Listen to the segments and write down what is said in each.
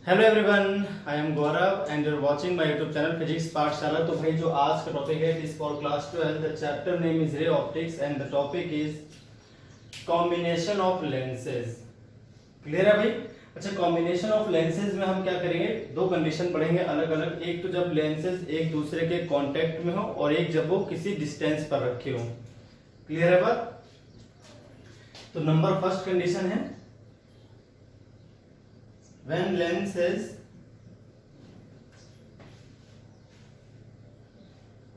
Hello everyone, I am Gaurav and your watching my YouTube channel physics पाठशाला। तो भाई जो आज का टॉपिक है this for class 12, the chapter name is ray optics and the topic is combination of lenses. Clear है भाई? अच्छा, कॉम्बिनेशन ऑफ लेंसेज में हम क्या करेंगे, दो कंडीशन पढ़ेंगे अलग अलग। एक तो जब लेंसेज एक दूसरे के कांटेक्ट में हो और एक जब वो किसी डिस्टेंस पर रखे हो। क्लियर है बात? तो नंबर फर्स्ट कंडीशन है when lenses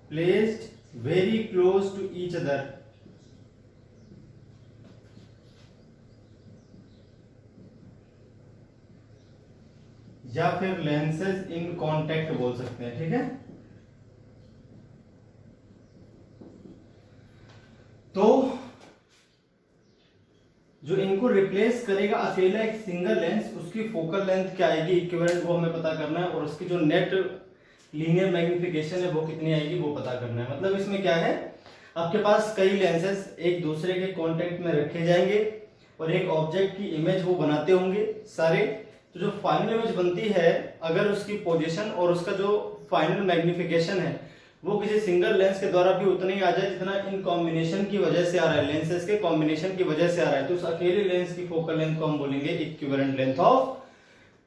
placed very close to each other या फिर lenses in contact बोल सकते हैं। ठीक है, तो जो इनको रिप्लेस करेगा अकेला एक सिंगल लेंस, उसकी फोकल लेंथ क्या आएगी इक्विवेलेंट वो हमें पता करना है, और उसकी जो नेट लीनियर मैग्निफिकेशन है वो कितनी आएगी वो पता करना है। मतलब इसमें क्या है, आपके पास कई लेंसेज एक दूसरे के कांटेक्ट में रखे जाएंगे और एक ऑब्जेक्ट की इमेज वो बनाते होंगे सारे। तो जो फाइनल इमेज बनती है, अगर उसकी पोजीशन और उसका जो फाइनल मैग्निफिकेशन है वो किसी सिंगल लेंस के द्वारा भी उतना ही आ जाए जितना इन कॉम्बिनेशन की वजह से आ रहा है, लेंसेज के कॉम्बिनेशन की वजह से आ रहा है, तो उस अकेले लेंस की फोकल लेंथ को हम बोलेंगे equivalent length of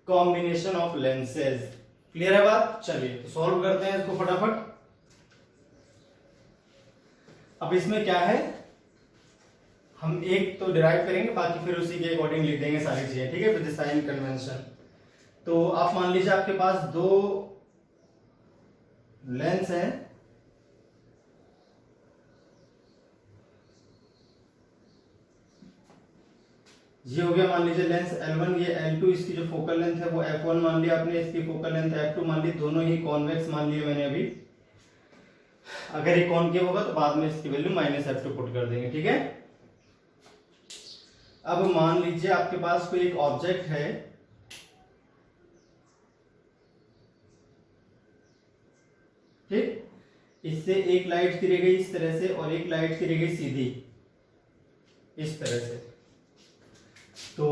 combination of lenses. Clear है बात? चलिए तो सॉल्व करते हैं इसको फटाफट। अब इसमें क्या है, हम एक तो डिराइव करेंगे, बाकी फिर उसी के अकॉर्डिंग लिख देंगे सारी चीजें। ठीक है, विद साइन कन्वेंशन। तो आप मान लीजिए आपके पास दो लेंस है, ये हो गया मान लीजिए लेंस L1, ये L2, इसकी जो फोकल लेंथ है वो F1 मान लिया आपने, इसकी फोकल लेंथ F2 मान ली, दोनों ही कॉन्वेक्स मान लिए मैंने अभी। अगर ये कॉनकेव होगा तो बाद में इसकी वैल्यू -F2 पुट कर देंगे। ठीक है, अब मान लीजिए आपके पास कोई एक ऑब्जेक्ट है, ठीक, इससे एक लाइट गिरी गई इस तरह से और एक लाइट गिरी गई सीधी इस तरह से। तो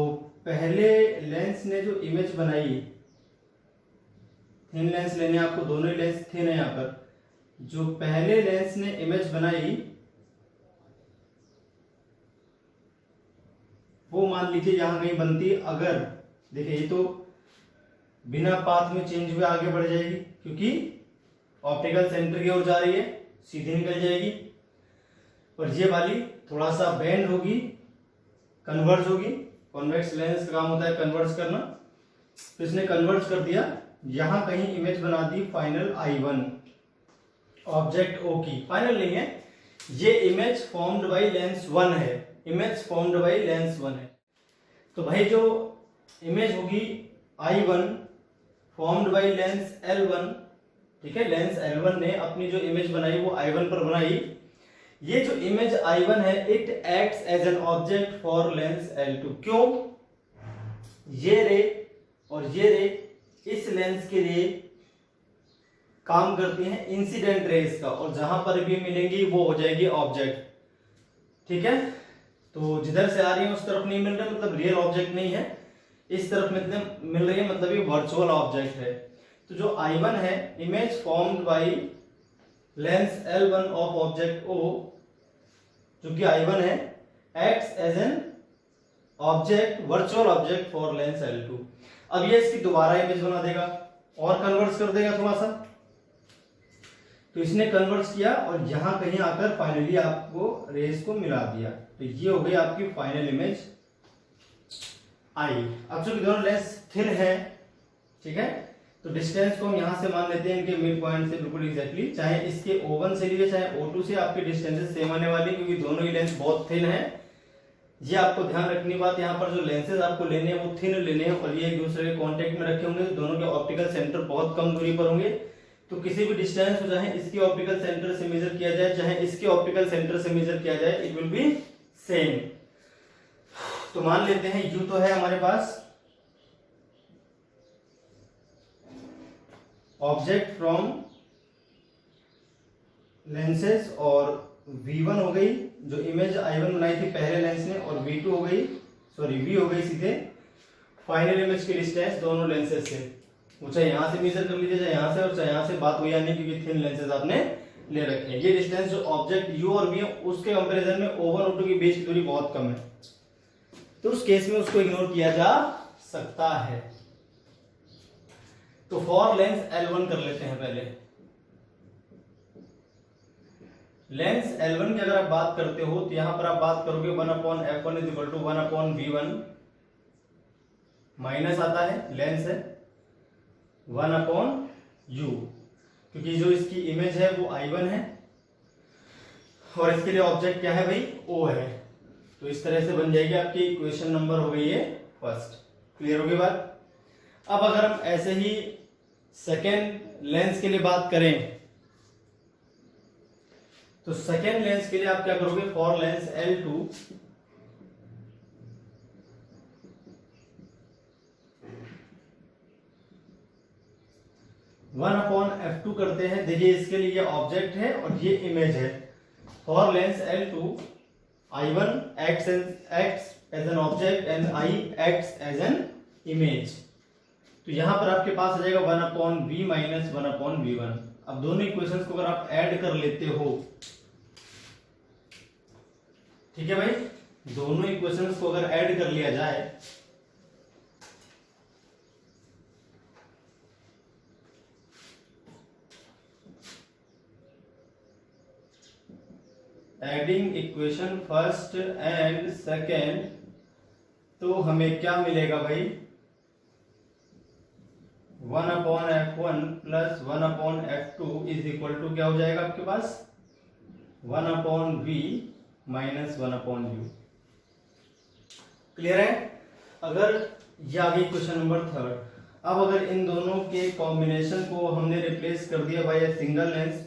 पहले लेंस ने जो इमेज बनाई, थिन लेंस लेने आपको, दोनों ही लेंस थिन है यहां पर, जो पहले लेंस ने इमेज बनाई वो मान लीजिए यहां कहीं बनती, अगर देखिए ये तो बिना पाथ में चेंज हुए आगे बढ़ जाएगी क्योंकि ऑप्टिकल सेंटर की ओर जा रही है, सीधी निकल जाएगी, और ये वाली थोड़ा सा बेंड होगी, कन्वर्ज होगी। कॉन्वेक्स लेंस का काम होता है कन्वर्ज करना, तो इसने कन्वर्ज कर दिया, यहां कहीं इमेज बना the final I1 object O की। फाइनल नहीं है, ये इमेज फॉर्म्ड बाय लेंस 1 है, इमेज फॉर्म्ड बाय लेंस 1 है। तो भाई जो इमेज होगी I1 formed by lens L1, ठीक है, लेंस L1 ने अपनी जो इमेज बनाई वो I1 पर बनाई। ये जो इमेज I1 है, it acts as an object for lens L2। क्यों? ये रे और ये रे इस लेंस के लिए काम करती हैं इंसिडेंट रेज का, और जहां पर भी मिलेंगी वो हो जाएगी ऑब्जेक्ट। ठीक है, तो जिधर से आ रही है उस तरफ नहीं मिल रहा, मतलब रियल ऑब्जेक्ट नहीं है, इस तरफ मिल रही है, मतलब ये वर्चुअल ऑब्जेक्ट है। तो जो I1 है, image formed by lens L1 of object O, जो कि I1 है, acts as an object, virtual object for lens L2। अब ये इसकी दोबारा इमेज बना देगा और कन्वर्ट कर देगा थोड़ा सा, तो इसने कन्वर्ट किया और यहां कहीं आकर फाइनली आपको रेस को मिला दिया, तो ये हो गई आपकी फाइनल इमेज I। अब चूंकि दोनों लेंस थिन है, ठीक है, तो डिस्टेंस को हम यहां से मान लेते हैं इनके मिड पॉइंट से बिल्कुल एग्जैक्टली, चाहे इसके O1 से लिए चाहे O2 से, आपकी डिस्टेंसेस सेम आने वाली, क्योंकि दोनों ही लेंस बहुत थिन है। ये आपको ध्यान रखनी बात, यहाँ पर जो लेंसेज आपको लेने हैं वो थिन लेने हैं और ये एक दूसरे के कांटेक्ट में रखे होंगे, दोनों के ऑप्टिकल सेंटर बहुत कम दूरी पर होंगे। तो किसी भी डिस्टेंस को चाहे इसके ऑप्टिकल सेंटर से मेजर किया जाए चाहे इसके ऑप्टिकल सेंटर से मेजर किया जाए, इट विल बी सेम। तो मान लेते हैं U तो है हमारे पास ऑब्जेक्ट फ्रॉम लेंसेज, और V1 हो गई जो इमेज I1 बनाई थी पहले लेंस ने, और V2 हो गई, सॉरी V हो गई सीधे फाइनल इमेज की डिस्टेंस दोनों लेंसेज से, वो चाहे यहाँ से मेजर कर लीजिए, चाहे यहाँ से और चाहे यहाँ से, बात वही आनी क्योंकि थिन लेंसेज आपने ले रखे हैं। ये डिस्टेंस जो ऑब्जेक्ट यू और बी है उसके कंपैरिजन में O1 और O2 के बीच की दूरी बहुत कम है, तो उस केस में उसको इग्नोर किया जा सकता है। तो फॉर लेंस L1 कर लेते हैं पहले। लेंस L1 की अगर आप बात करते हो तो यहां पर आप बात करोगे 1/f1 is equal to 1/v1 minus आता है, लेंस है 1/u, क्योंकि जो इसकी इमेज है वो I1 है और इसके लिए ऑब्जेक्ट क्या है भाई, O है। तो इस तरह से बन जाएगी आपकी इक्वेशन नंबर हो गई है फर्स्ट। क्लियर होगी बात। अब अगर हम ऐसे ही सेकेंड लेंस के लिए बात करें तो सेकेंड लेंस के लिए आप क्या करोगे, फॉर लेंस L2 1/f2 करते हैं। देखिए इसके लिए ये ऑब्जेक्ट है और ये इमेज है। For lens L2 I1 acts as an object and I acts as an image। तो यहां पर आपके पास आ जाएगा 1/v माइनस 1/v1। अब दोनों इक्वेशंस को अगर आप ऐड कर लेते हो, ठीक है भाई, दोनों इक्वेशंस को अगर ऐड कर लिया जाए adding equation first and second, तो हमें क्या मिलेगा भाई, 1/f1 plus 1/f2 is equal to क्या हो जाएगा आपके पास 1/v माइनस 1/u। क्लियर है। अगर ये आ गई क्वेश्चन नंबर थर्ड। अब अगर इन दोनों के कॉम्बिनेशन को हमने रिप्लेस कर दिया बाय सिंगल लेंस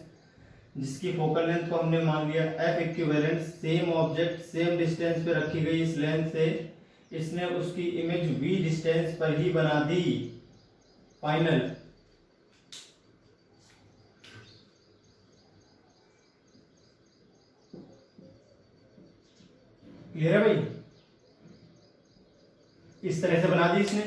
जिसकी फोकल लेंथ को हमने मान लिया f equivalent, same object same distance पे रखी गई इस लेंस से, इसने उसकी इमेज v डिस्टेंस पर ही बना दी फाइनल। क्लियर है भाई, इस तरह से बना दी इसने।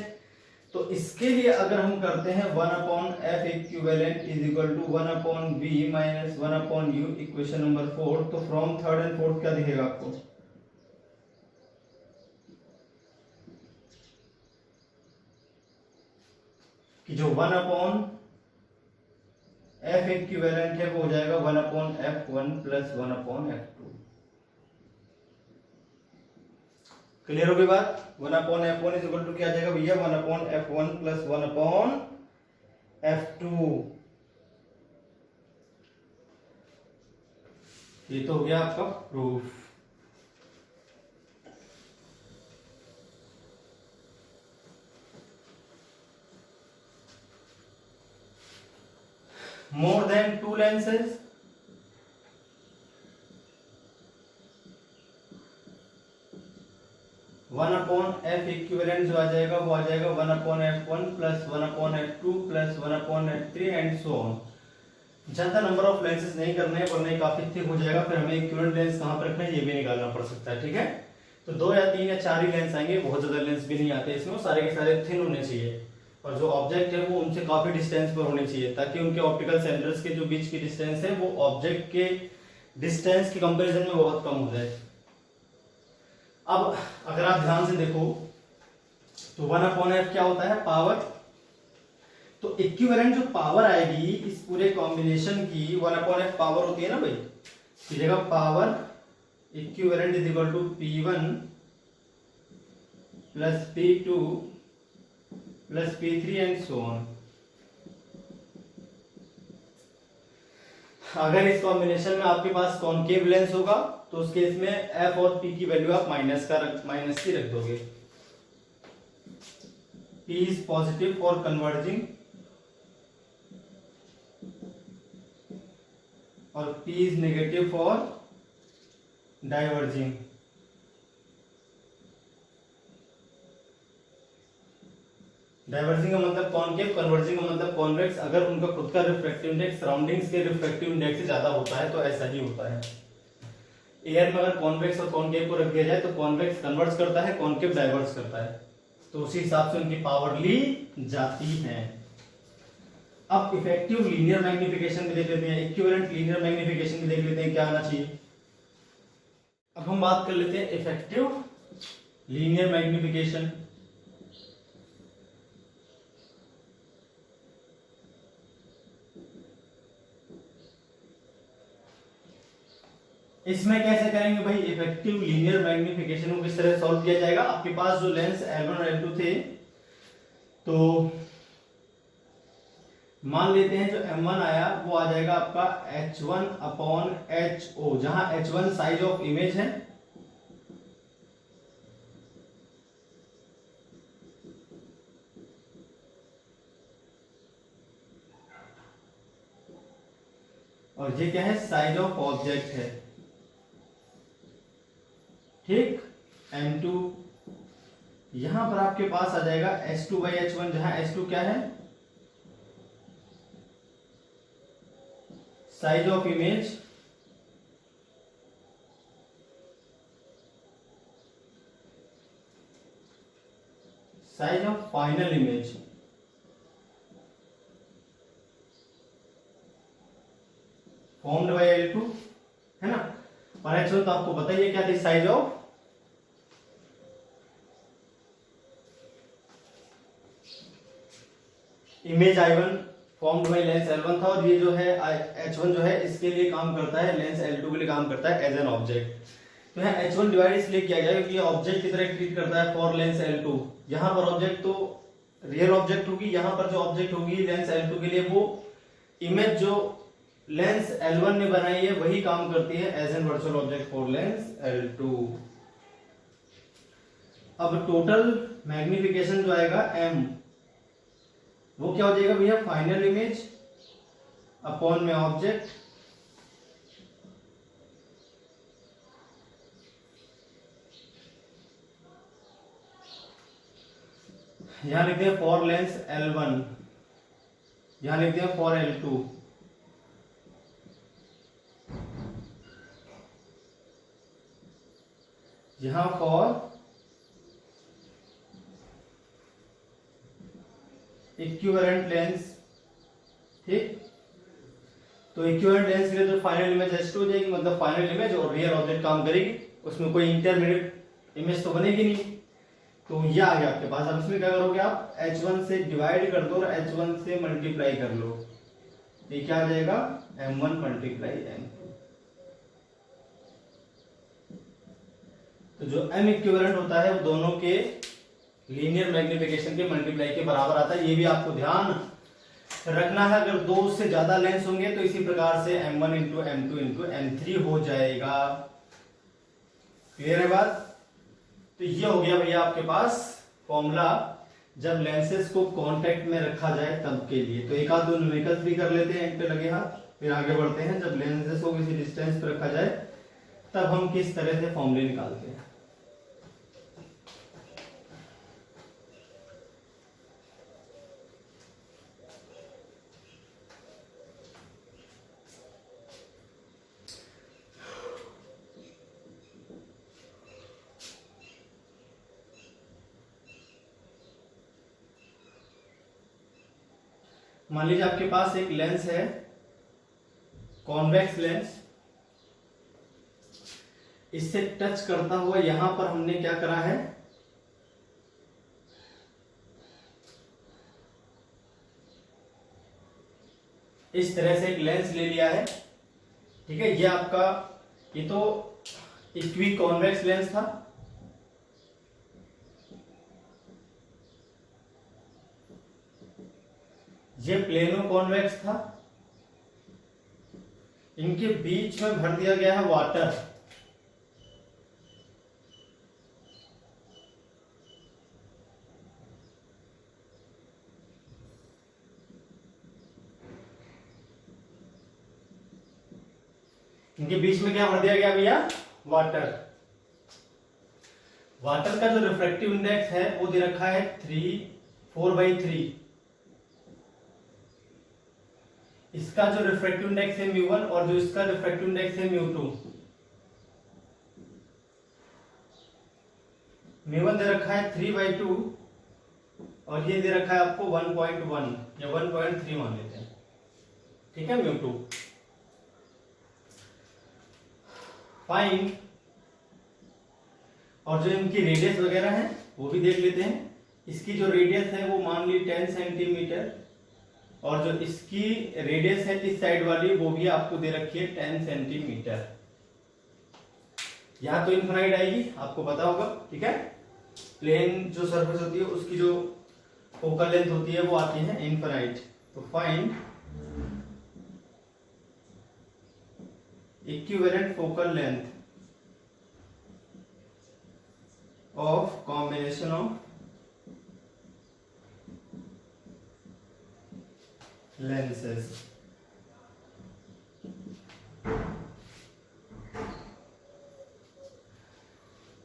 तो इसके लिए अगर हम करते हैं 1/f equivalent is equal to 1/v minus 1/u equation number 4, तो फ्रॉम थर्ड एंड फोर्थ क्या दिखेगा आपको, कि जो 1/f इक्विवेलेंट है वो हो जाएगा 1/f1 प्लस 1/f2। क्लियर हो गई बात। 1/f1 इज इक्वल टू क्या आ जाएगा भैया, 1/f1 प्लस 1/f2। ये तो हो गया आपका proof. More than to lenses, one upon F equivalent जो आ जाएगा वो आ जाएगा 1/f1 plus 1/f2 plus 1/f3 and so on. ज्यादा नंबर ऑफ लेंसेज नहीं करने हैं वरना काफी थिक हो जाएगा, फिर हमें इक्विवेलेंट लेंस कहां पर रखना है ये भी निकालना पड़ सकता है। ठीक है, तो 2 या 3 या 4 ही लेंस आएंगे, बहुत ज्यादा लेंस भी नहीं आते इसमें, सारे के सारे थिन होने चाहिए और जो ऑब्जेक्ट है वो उनसे काफी डिस्टेंस पर होने चाहिए ताकि उनके ऑप्टिकल सेंटर्स के जो बीच की डिस्टेंस है वो ऑब्जेक्ट के डिस्टेंस के कंपैरिजन में बहुत कम हो जाए। अब अगर आप ध्यान से देखो तो 1/f क्या होता है, पावर। तो इक्विवेलेंट जो पावर आएगी इस पूरे कॉम्बिनेशन की 1/f पावर होती है ना भाई, की जगह power equivalent is equal to P1 plus P2 plus P3 and so on. अगर इस कॉम्बिनेशन में आपके पास कॉनकेव लेंस होगा तो उस केस में f और p की वैल्यू आप माइनस की रख दोगे। p is positive for converging और p is negative for diverging. Diverging का मतलब कॉनकेव, कन्वर्जिंग का मतलब कॉन्वेक्स। अगर उनका खुद का रिफ्रैक्टिव इंडेक्स सराउंडिंग्स के रिफ्रैक्टिव इंडेक्स से ज्यादा होता है तो ऐसा ही होता है। एयर में अगर कॉन्वेक्स और कॉनकेव को रख दिया जाए तो कॉन्वेक्स कन्वर्ज करता है, कॉनकेव डाइवर्ज करता है। तो उसी हिसाब से उनकी पावर ली जाती है। अब इफेक्टिव लीनियर मैग्निफिकेशन भी देख लेते हैं, इक्विवेलेंट लीनियर मैग्निफिकेशन भी देख लेते हैं क्या आना चाहिए। अब हम बात कर लेते हैं इफेक्टिव लीनियर मैग्निफिकेशन। इसमें कैसे करेंगे भाई, इफेक्टिव लीनियर मैग्निफिकेशन को किस तरह सॉल्व किया जाएगा। आपके पास जो लेंस L1 और L2 थे, तो मान लेते हैं जो M1 आया वो आ जाएगा आपका H1 अपॉन HO, जहां H1 साइज ऑफ इमेज है और ये क्या है, साइज ऑफ ऑब्जेक्ट है। ठीक, M2 यहां पर आपके पास आ जाएगा H2 बाई H1, जहां H2 क्या है, size of image, size of final image, formed bye L2 है ना। और H1 तो आपको पता ही है क्या थी, size of image I1 formed by lens L1 था। और ये जो है H1 जो है इसके लिए काम करता है, लेंस L2 के लिए काम करता है एज एन ऑब्जेक्ट। तो यहाँ H1 डिवाइड इसलिए किया गया क्योंकि ऑब्जेक्ट की तरह ट्रीट करता है फॉर लेंस L2। यहाँ पर ऑब्जेक्ट तो रियल ऑब्जेक्ट होगी, यहाँ पर जो ऑब्जेक्ट होगी लेंस L2 के लिए वो इमेज जो लेंस L1 ने बनाई है वही काम करती है as an virtual object for lens L2। अब टोटल मैग्निफिकेशन जो आएगा M, वो क्या हो जाएगा भैया, फाइनल इमेज अपॉन में ऑब्जेक्ट, यहां लिखते हैं फॉर लेंस L1, यहां लिखते हैं फॉर L2, यहां फॉर इक्विवेलेंट लेंस। ठीक, तो इक्विवेलेंट लेंस के लिए तो फाइनल इमेज H2 हो जाएगी, मतलब फाइनल इमेज और रियल ऑब्जेक्ट काम करेगी, उसमें कोई इंटरमीडिएट इमेज तो बनेगी नहीं। तो ये आ गया आपके पास। अब इसमें क्या करोगे आप, H1 से डिवाइड कर दो और H1 से मल्टीप्लाई कर लो, ये क्या आ जाएगा, M1 मल्टीप्लाई M2। तो जो M इक्विवेलेंट होता है वो दोनों के लीनियर मैग्निफिकेशन के मल्टीप्लाई के बराबर आता है। ये भी आपको ध्यान रखना है, अगर दो से ज्यादा लेंस होंगे तो इसी प्रकार से M1 into M2 into M3 हो जाएगा। क्लियर है बात। तो ये हो गया भैया आपके पास फॉर्मूला जब लेंसेज को कांटेक्ट में रखा जाए तब के लिए। तो एक आध दो न्यूमेरिकल्स भी कर लेते हैं, एक पे लगे हाथ, फिर आगे बढ़ते हैं। जब लेंसेज को किसी डिस्टेंस पे रखा जाए तब हम किस तरह से फॉर्मूले निकालते हैं। मान लीजिए आपके पास एक लेंस है, कॉन्वेक्स लेंस, इससे टच करता हुआ यहां पर हमने क्या करा है, इस तरह से एक लेंस ले लिया है। ठीक है, ये आपका, ये तो इक्वी कॉन्वेक्स लेंस था, ये प्लेनो कॉन्वेक्स था, इनके बीच में भर दिया गया है वाटर। इनके बीच में क्या भर दिया गया भैया, वाटर। वाटर का जो रिफ्रैक्टिव इंडेक्स है वो दे रखा है 4/3। इसका जो रिफ्रैक्टिव इंडेक्स है μ1 और जो इसका रिफ्रैक्टिव इंडेक्स है μ2। μ1 दे रखा है 3/2 और ये दे रखा है आपको 1.1 या 1.3 मान लेते हैं, ठीक है, म्यू 2। फाइन, और जो इनकी रेडियस वगैरह है वो भी देख लेते हैं। इसकी जो रेडियस है वो मान ली 10 सेंटीमीटर, और जो इसकी रेडियस है इस साइड वाली वो भी आपको दे रखी है 10 सेंटीमीटर। यहां तो इनफाइनाइट आएगी, आपको पता होगा, ठीक है। प्लेन जो सरफेस होती है उसकी जो फोकल लेंथ होती है वो आती है इनफाइनाइट। तो find equivalent focal length of combination of lenses.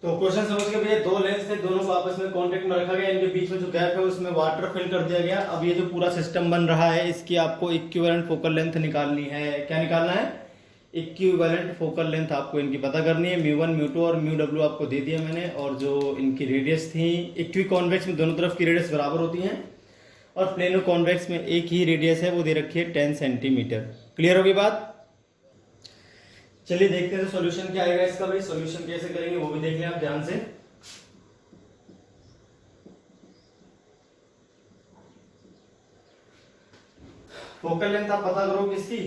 तो क्वेश्चन समझ के भैया, दो लेंस थे, दोनों को आपस में कांटेक्ट में रखा गया, इनके बीच में जो गैप है उसमें वाटर फिल कर दिया गया। अब ये जो पूरा सिस्टम बन रहा है इसकी आपको इक्विवेलेंट फोकल लेंथ निकालनी है। क्या निकालना है? इक्विवेलेंट फोकल लेंथ आपको इनकी पता करनी है। म्यू1 म्यू2 और म्यू डब्ल्यू आपको दे दिया मैंने, और जो इनकी रेडियस थी, इक्वी कॉन्वेक्स में दोनों तरफ की रेडियस बराबर होती है, और प्लेनो कॉन्वेक्स में एक ही रेडियस है, वो दे रखी है 10 सेंटीमीटर। क्लियर होगी बात? चलिए देखते हैं सॉल्यूशन क्या आएगा इसका। भाई सॉल्यूशन कैसे करेंगे वो भी देख लें आप ध्यान से। फोकल लेंथ आप पता करो किसकी,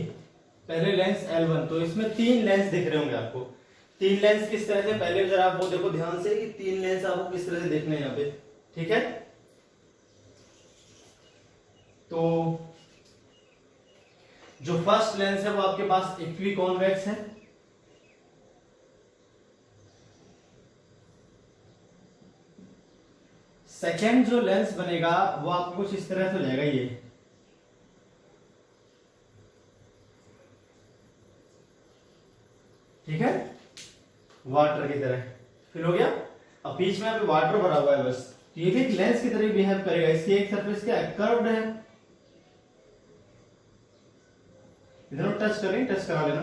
पहले लेंस L1, तो इसमें 3 लेंस दिख रहे होंगे आपको। 3 लेंस किस तरह से, पहले जरा आप वो देखो ध्यान से कि 3 लेंस आपको किस तरह से देखने हैं यहाँ पे, ठीक है। तो जो फर्स्ट लेंस है वो आपके पास इक्वी कॉन्वेक्स है, सेकेंड जो लेंस बनेगा वो आपको कुछ इस तरह से हो जाएगा, ये ठीक है, वाटर की तरह फिल हो गया। अब बीच में अभी वाटर भरा हुआ है बस, तो ये भी एक लेंस की तरह बिहेव करेगा। इसकी एक सरफेस क्या है, कर्व्ड है, इधर टच करें, टच करा लेना,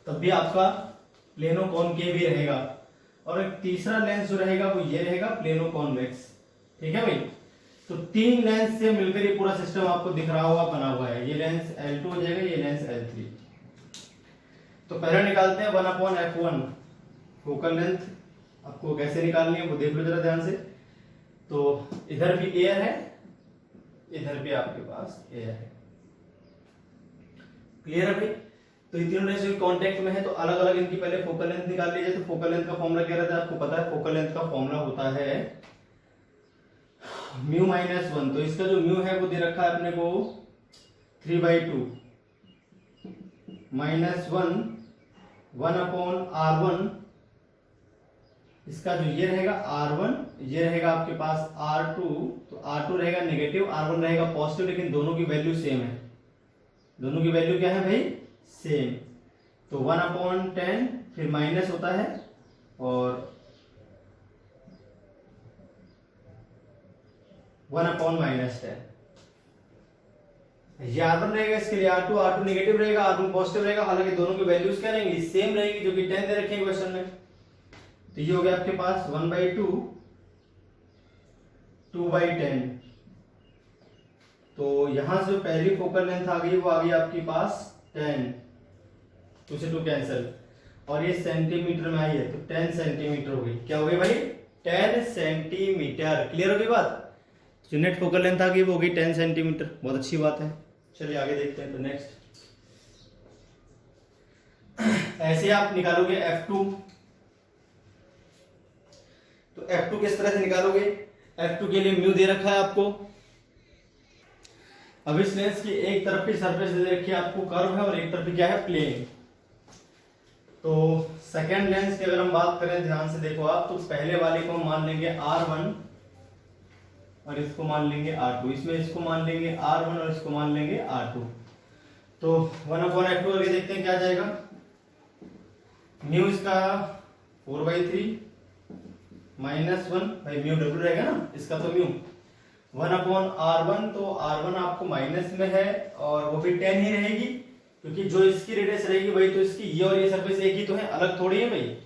तब भी आपका प्लेनो कॉनकेव ही रहेगा। और एक तीसरा लेंस जो रहेगा वो ये रहेगा, प्लेनो कॉन्वेक्स, ठीक है भाई। तो 3 लेंस से मिलकर ये पूरा सिस्टम आपको दिख रहा होगा, बना हुआ है। ये लेंस L2 हो जाएगा, ये लेंस L3। तो पहले निकालते हैं 1/f1 फोकल लेंथ। आपको कैसे निकालनी है वो देख लो जरा ध्यान से। तो इधर भी एयर है, इधर भी आपके पास एयर है, क्लियर है भाई। तो ये तीनों लेंस कांटेक्ट में है, तो अलग अलग इनकी पहले फोकल लेंथ निकाल लीजिए। तो फोकल लेंथ का फॉर्मूला क्या रहता है आपको पता है, फोकल लेंथ का फॉर्मूला होता है μ-1। तो इसका जो म्यू है वो दे रखा है अपने को 3/2 -1/r1। इसका जो ये रहेगा R1, ये रहेगा आपके पास R2। तो R2 रहेगा नेगेटिव, R1 रहेगा पॉजिटिव, लेकिन दोनों की वैल्यू सेम है। दोनों की वैल्यू क्या है भाई, सेम। तो 1/10 फिर माइनस होता है, और 1/-10। ये R1 रहेगा, इसके लिए R2 नेगेटिव रहेगा, R1 पॉजिटिव रहेगा। हालांकि दोनों की वैल्यूज क्या रहेंगी, सेम रहेगी, जो कि 10 दे रखे हैं क्वेश्चन में। तो ये हो गया आपके पास 1/2 2/10। तो यहां से जो पहली फोकल लेंथ आ गई वो आ गई आपके पास 10, 2 से 2 कैंसिल, और ये सेंटीमीटर में आई है, तो 10 सेंटीमीटर हो गई। क्या हो गई भाई, 10 सेंटीमीटर। क्लियर हो गई बात। जो नेट फोकल लेंथ आ गई वो हो गई 10 सेंटीमीटर। बहुत अच्छी बात है। चलिए आगे देखते हैं। तो नेक्स्ट ऐसे आप निकालोगे F2। तो F2 किस तरह से निकालोगे, F2 के लिए म्यू दे रखा है आपको। अब इस लेंस की एक तरफ की सरफेस दे रखी है आपको, कर्व है, और एक तरफ क्या है, प्लेन। तो सेकेंड लेंस की अगर हम बात करें, ध्यान से देखो आप, तो पहले वाले को हम मान लेंगे R1 और इसको मान लेंगे R2। इसमें इसको मान लेंगे R1 और इसको मान लेंगे R2। तो 1/f2 करके देखते हैं क्या आ जाएगा। म्यू इसका 4/3 -1 भाई म्यू डब्ल्यू रहेगा ना इसका, तो म्यू 1/r1। तो R1 आपको माइनस में है, और वो भी 10 ही रहेगी, क्योंकि जो इसकी रेडियस रहेगी वही तो इसकी। ये और ये सरफेस एक ही तो है, अलग थोड़ी है भाई।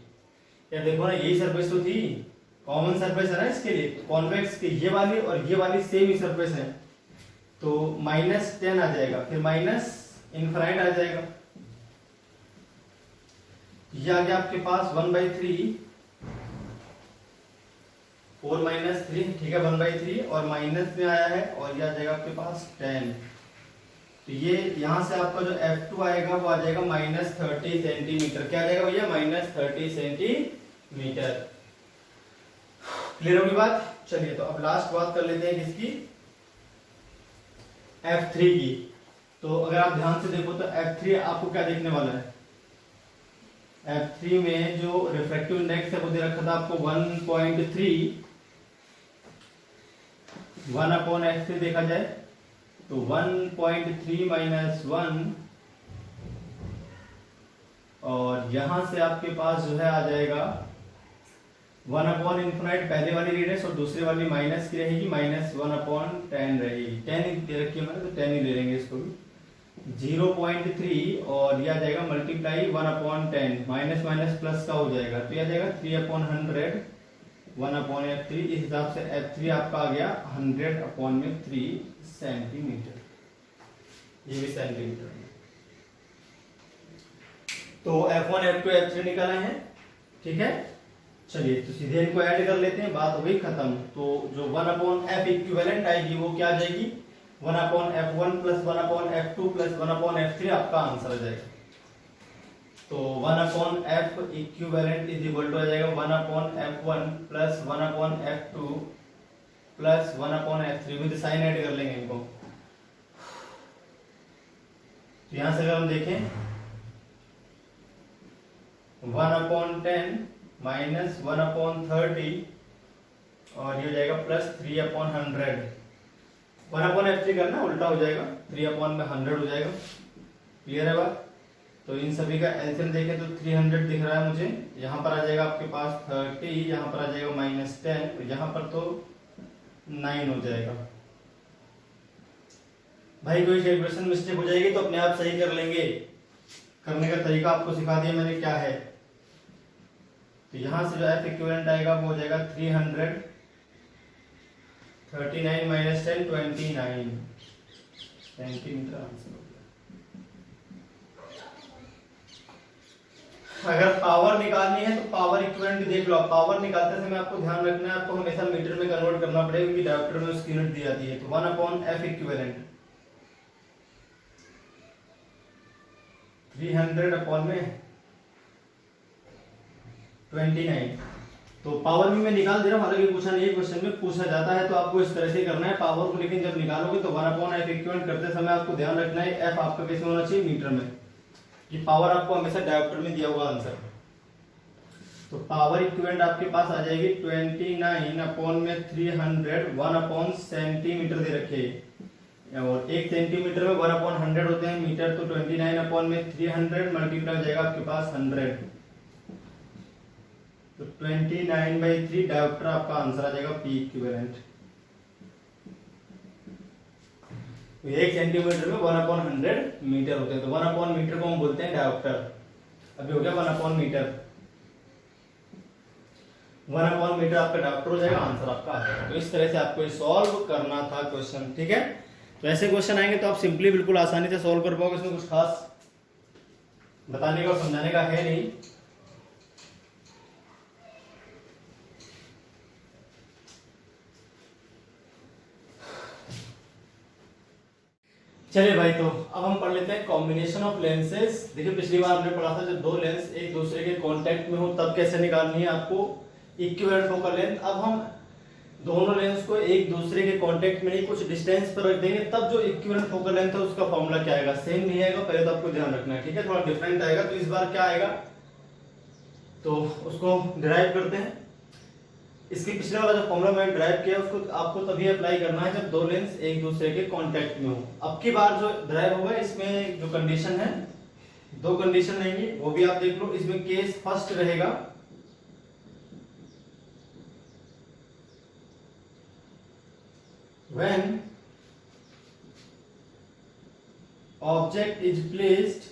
यार देखो ना, यही सरफेस तो थी, कॉमन सरफेस है ना इसके लिए, कॉन्वेक्स की ये वाली और ये वाली सेम ही सरफेस है, तो -10 आ जाएगा, फिर माइनस इनफाइनाइट आ जाएगा, ये आ गया आपके पास 1/3 4 - 3, ठीक है 1/3 और माइनस में आया है और ये आ जाएगा आपके पास 10। तो ये यहां से आपका जो F2 आएगा वो आ जाएगा -30 सेंटीमीटर। क्या आ जाएगा भैया? -30 सेंटीमीटर। क्लियर होगी बात? चलिए तो अब लास्ट बात कर लेते हैं किसकी, F3 की। तो अगर आप ध्यान से देखो तो F3 आपको क्या देखने वाला है, F3 में जो रिफ्रैक्टिव इंडेक्स है वो दे रखा था आपको 1.3, 1/F3 देखा जाए तो 1.3 - 1 और यहां से आपके पास जो है आ जाएगा 1/∞ पहले वाली रेडियस और दूसरी वाली माइनस की रहेगी, -1/10 रहेगी। 10 दे रखी है मैंने तो 10 ही ले लेंगे इसको भी, 0.3 और यह आ जाएगा मल्टीप्लाई 1/10, माइनस माइनस प्लस का हो जाएगा तो यह आ जाएगा 3/100 1/F3। इस हिसाब से F3 आपका आ गया 100/3 सेंटीमीटर, ये भी सेंटीमीटर में। तो F1 F2 F3 निकाला है, ठीक है। चलिए तो सीधे इनको ऐड कर लेते हैं, बात हो गई खत्म। तो जो 1/F इक्विवेलेंट आएगी वो क्या आ जाएगी, 1/F1 + 1/F2 + 1/F3 आपका आंसर आ जाएगा। तो 1/F equivalent is equal to आ जाएगा 1/F1 + 1/F2 + 1/F3 with sign add कर लेंगे इनको। तो यहां से अगर हम देखें 1/10 - 1/30 और ये हो जाएगा +3/100। 1/F3 करना उल्टा हो जाएगा, 3/100 हो जाएगा। क्लियर है बात? तो इन सभी का एलसीएम देखें तो 300 दिख रहा है मुझे, यहाँ पर आ जाएगा आपके पास 30, यहाँ पर आ जाएगा -10 और यहाँ पर तो 9 हो जाएगा। भाई कोई कैलकुलेशन मिस्टेक हो जाएगी तो अपने आप सही कर लेंगे, करने का तरीका आपको सिखा दिया मैंने क्या है। तो यहां से जो F इक्विवेलेंट आएगा वो हो जाएगा 300, 39 - 10 29 सेंटीमीटर आंसर हो गया। अगर पावर निकालनी है तो पावर इक्विवेलेंट देख लो। पावर निकालते समय आपको ध्यान रखना है, आपको हमेशा मीटर में कन्वर्ट करना पड़ेगा क्योंकि डायोप्टर में उसकी यूनिट दी जाती है। तो 1/F इक्विवेलेंट 300/29। तो पावर भी मैं निकाल दे रहा हूँ, हालांकि पूछा नहीं है, क्वेश्चन में पूछा जाता है तो आपको इस तरह से करना है पावर को, लेकिन जब निकालोगे तो 1/F इक्विवेलेंट करते समय आपको ध्यान रखना है F आपका कैसे होना चाहिए, मीटर में। ये पावर आपको हमेशा डायोप्टर में दिया हुआ आंसर। तो पावर इक्विवेलेंट आपके पास आ जाएगी 29/300 1 सेंटीमीटर दे रखे, और 1 सेंटीमीटर में 1/100 होते हैं मीटर, तो 29/300 मल्टीप्लाई हो जाएगा आपके पास 100, तो 29/3 डायोप्टर आपका आंसर आ जाएगा P इक्विवेलेंट। 1 सेंटीमीटर में 1/100 मीटर होते हैं, तो 1/मीटर को हम बोलते हैं डायोप्टर। अभी हो गया 1/मीटर, 1/मीटर आपका डायोप्टर हो जाएगा, आंसर आपका आ जाएगा। तो इस तरह से आपको सॉल्व करना था क्वेश्चन, ठीक है। तो ऐसे क्वेश्चन आएंगे तो आप सिंपली बिल्कुल आसानी से सॉल्व कर पाओगे, इसमें कुछ खास बताने का और समझाने का है नहीं। चलिए भाई, तो अब हम पढ़ लेते हैं कॉम्बिनेशन ऑफ लेंसेज। देखिए पिछली बार हमने पढ़ा था जब दो लेंस एक दूसरे के कांटेक्ट में हो तब कैसे निकालनी है आपको इक्विवेलेंट फोकल लेंथ। अब हम दोनों लेंस को एक दूसरे के कांटेक्ट में नहीं कुछ डिस्टेंस पर रख देंगे, तब जो इक्विवेलेंट फोकल लेंथ है उसका फॉर्मूला क्या आएगा, सेम नहीं आएगा, पहले तो आपको ध्यान रखना है, ठीक है। थोड़ा डिफरेंट आएगा। तो इस बार क्या आएगा तो उसको डिराइव करते हैं। इसके पिछले वाला जो फॉर्मूला मैंने ड्राइव किया उसको आपको तभी अप्लाई करना है जब दो लेंस एक दूसरे के कांटेक्ट में हो। अब की बार जो ड्राइव होगा इसमें जो कंडीशन है, दो कंडीशन रहेंगी, वो भी आप देख लो। इसमें केस फर्स्ट रहेगा when object is placed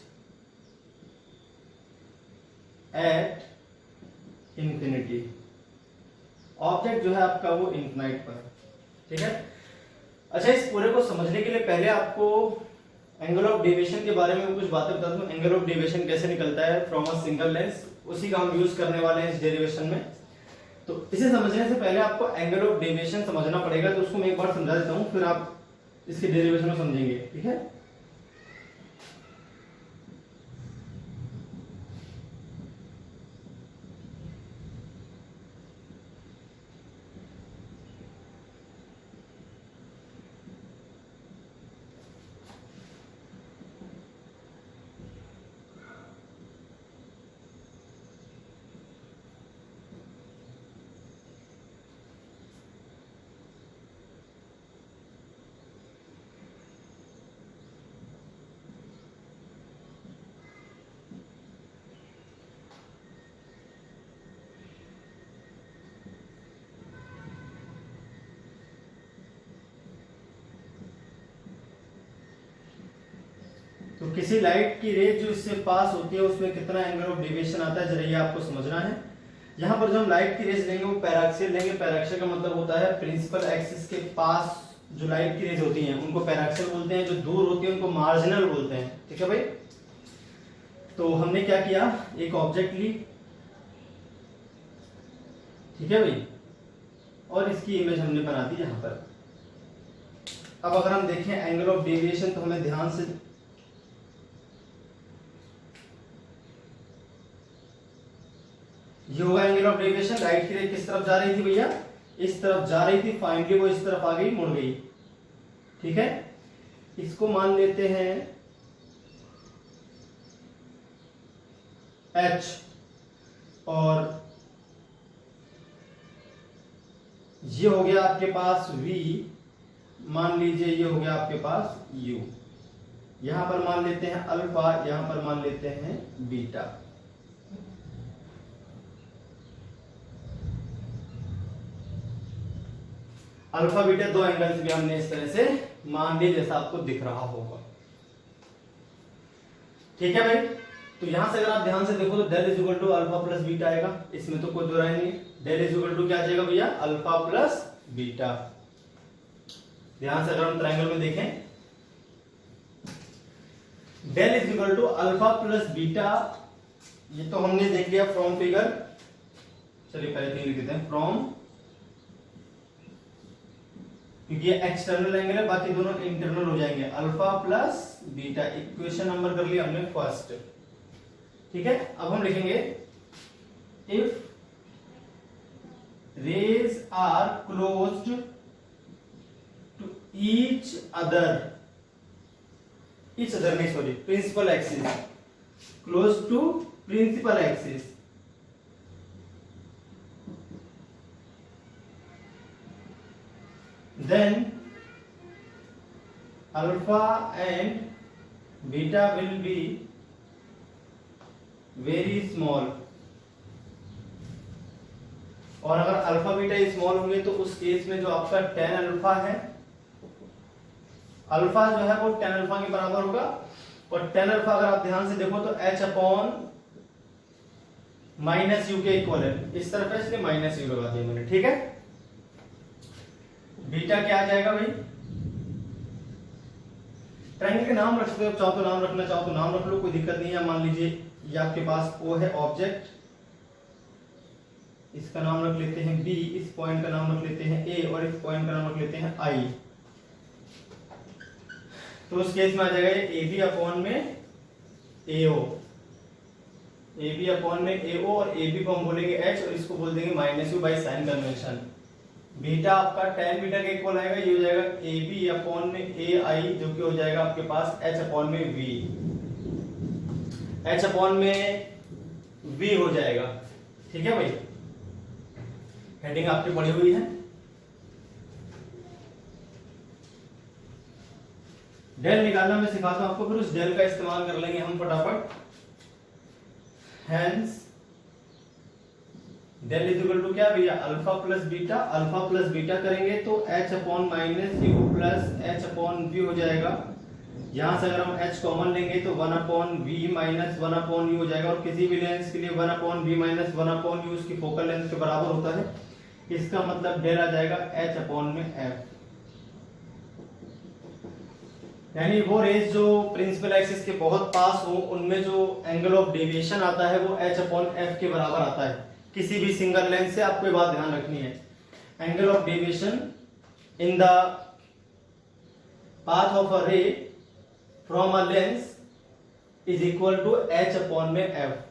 at infinity, object जो है आपका वो इन्फिनाइट पर, ठीक है। अच्छा, इस पूरे को समझने के लिए पहले आपको एंगल ऑफ डेविएशन के बारे में कुछ बातें बता दूं। एंगल ऑफ डेविएशन कैसे निकलता है फ्रॉम अ सिंगल लेंस, उसी का हम यूज करने वाले हैं इस डेरिवेशन में। तो इसे समझने से पहले आपको एंगल ऑफ डेविएशन समझना पड़ेगा, तो उसको मैं एक बार समझा देता हूं, फिर आप इसके डेरिवेशन को समझेंगे, ठीक है। तो किसी लाइट की रेज जो इससे पास होती है उसमें कितना एंगल ऑफ डेविएशन आता है, जरा ये आपको समझना है। यहाँ पर जो हम लाइट की रेज लेंगे वो पैराक्सियल लेंगे। पैराक्सियल का मतलब होता है प्रिंसिपल एक्सिस के पास जो लाइट की रेज होती हैं उनको पैराक्सियल बोलते हैं, जो दूर होती है उनको मार्जिनल बोलते हैं, ठीक है भाई। तो हमने क्या किया, एक ऑब्जेक्ट ली, ठीक है भाई, और इसकी इमेज हमने बना दी यहां पर। अब अगर हम देखें एंगल ऑफ डेविएशन, तो हमें ध्यान से ये होगा एंगल ऑफ डेविएशन। लाइट की रेज किस तरफ जा रही थी भैया, इस तरफ जा रही थी, फाइनली वो इस तरफ आ गई, मुड़ गई, ठीक है। इसको मान लेते हैं H, और ये हो गया आपके पास V, मान लीजिए ये हो गया आपके पास U। यहां पर मान लेते हैं अल्फा, यहां पर मान लेते हैं बीटा। अल्फा बीटा दो एंगल्स भी हमने इस तरह से मान लिए जैसा आपको दिख रहा होगा, ठीक है भाई। तो यहां से अगर आप ध्यान से देखो तो del is equal to alpha plus beta आएगा, इसमें तो कोई दो राय नहीं। डेल इज इक्वल टू क्या आ जाएगा भैया, अल्फा प्लस बीटा। ध्यान से अगर हम ट्रायंगल में देखें, del is equal to alpha plus beta, ये तो हमने देख लिया फ्रॉम फिगर। चलिए पहले तीन लिख देते हैं फ्रॉम, क्योंकि ये एक्सटर्नल एंगल है, बाकी दोनों इंटरनल हो जाएंगे। Alpha plus beta, equation number कर लिया हमने फर्स्ट, ठीक है। अब हम लिखेंगे if rays are closed to each other नहीं sorry principal axis, close to principal axis, then alpha and beta will be very small। और अगर अल्फा बीटा स्मॉल होंगे तो उस केस में जो आपका tan अल्फा है, अल्फा जो है वो tan अल्फा के बराबर होगा। और tan अल्फा अगर आप ध्यान से देखो तो h अपॉन माइनस यू के इक्वल है, इस तरफ है इसलिए माइनस यू लगा दिया मैंने, ठीक है। बीटा क्या आ जाएगा भाई, ट्रायंगल के नाम रख सकते हो, चाहो तो नाम रखना, चाहो तो नाम रख लो, कोई दिक्कत नहीं है। मान लीजिए ये आपके पास O है ऑब्जेक्ट, इसका नाम रख लेते हैं B, इस पॉइंट का नाम रख लेते हैं A, और इस पॉइंट का नाम रख लेते हैं I। तो उस केस में आ जाएगा ये AB अपॉन में AO, AB अपॉन में AO, और AB को हम बोलेंगे H, और इसको बोल देंगे minus you by sine convention. Beta आपका tan बीटा के इक्वल आएगा, ये हो जाएगा AB अपॉन में AI, जो कि हो जाएगा आपके पास H अपॉन में V, H अपॉन में V हो जाएगा, ठीक है भाई। हेडिंग आपकी पढ़ी हुई है। डेल निकालना मैं सिखाता हूं आपको, फिर उस डेल का इस्तेमाल कर लेंगे हम फटाफट। Hence del is equal to क्या भैया, alpha plus beta. Alpha plus beta करेंगे तो h upon minus u plus h upon v हो जाएगा। यहां से अगर हम h कॉमन लेंगे तो 1 upon v minus 1 upon u हो जाएगा। और किसी भी लेंस के लिए 1 upon v minus 1 upon u उसकी फोकल लेंथ के बराबर होता है, इसका मतलब डेल आ जाएगा एच अपॉन में एफ। यानी वो रेज जो प्रिंसिपल एक्सिस के बहुत पास हो उनमें जो एंगल ऑफ डेविएशन आता है वो एच अपॉन एफ के बराबर आता है। किसी भी सिंगल लेंस से आपको ये बात ध्यान रखनी है, angle of deviation in the path of a ray from a lens is equal to H upon में एफ।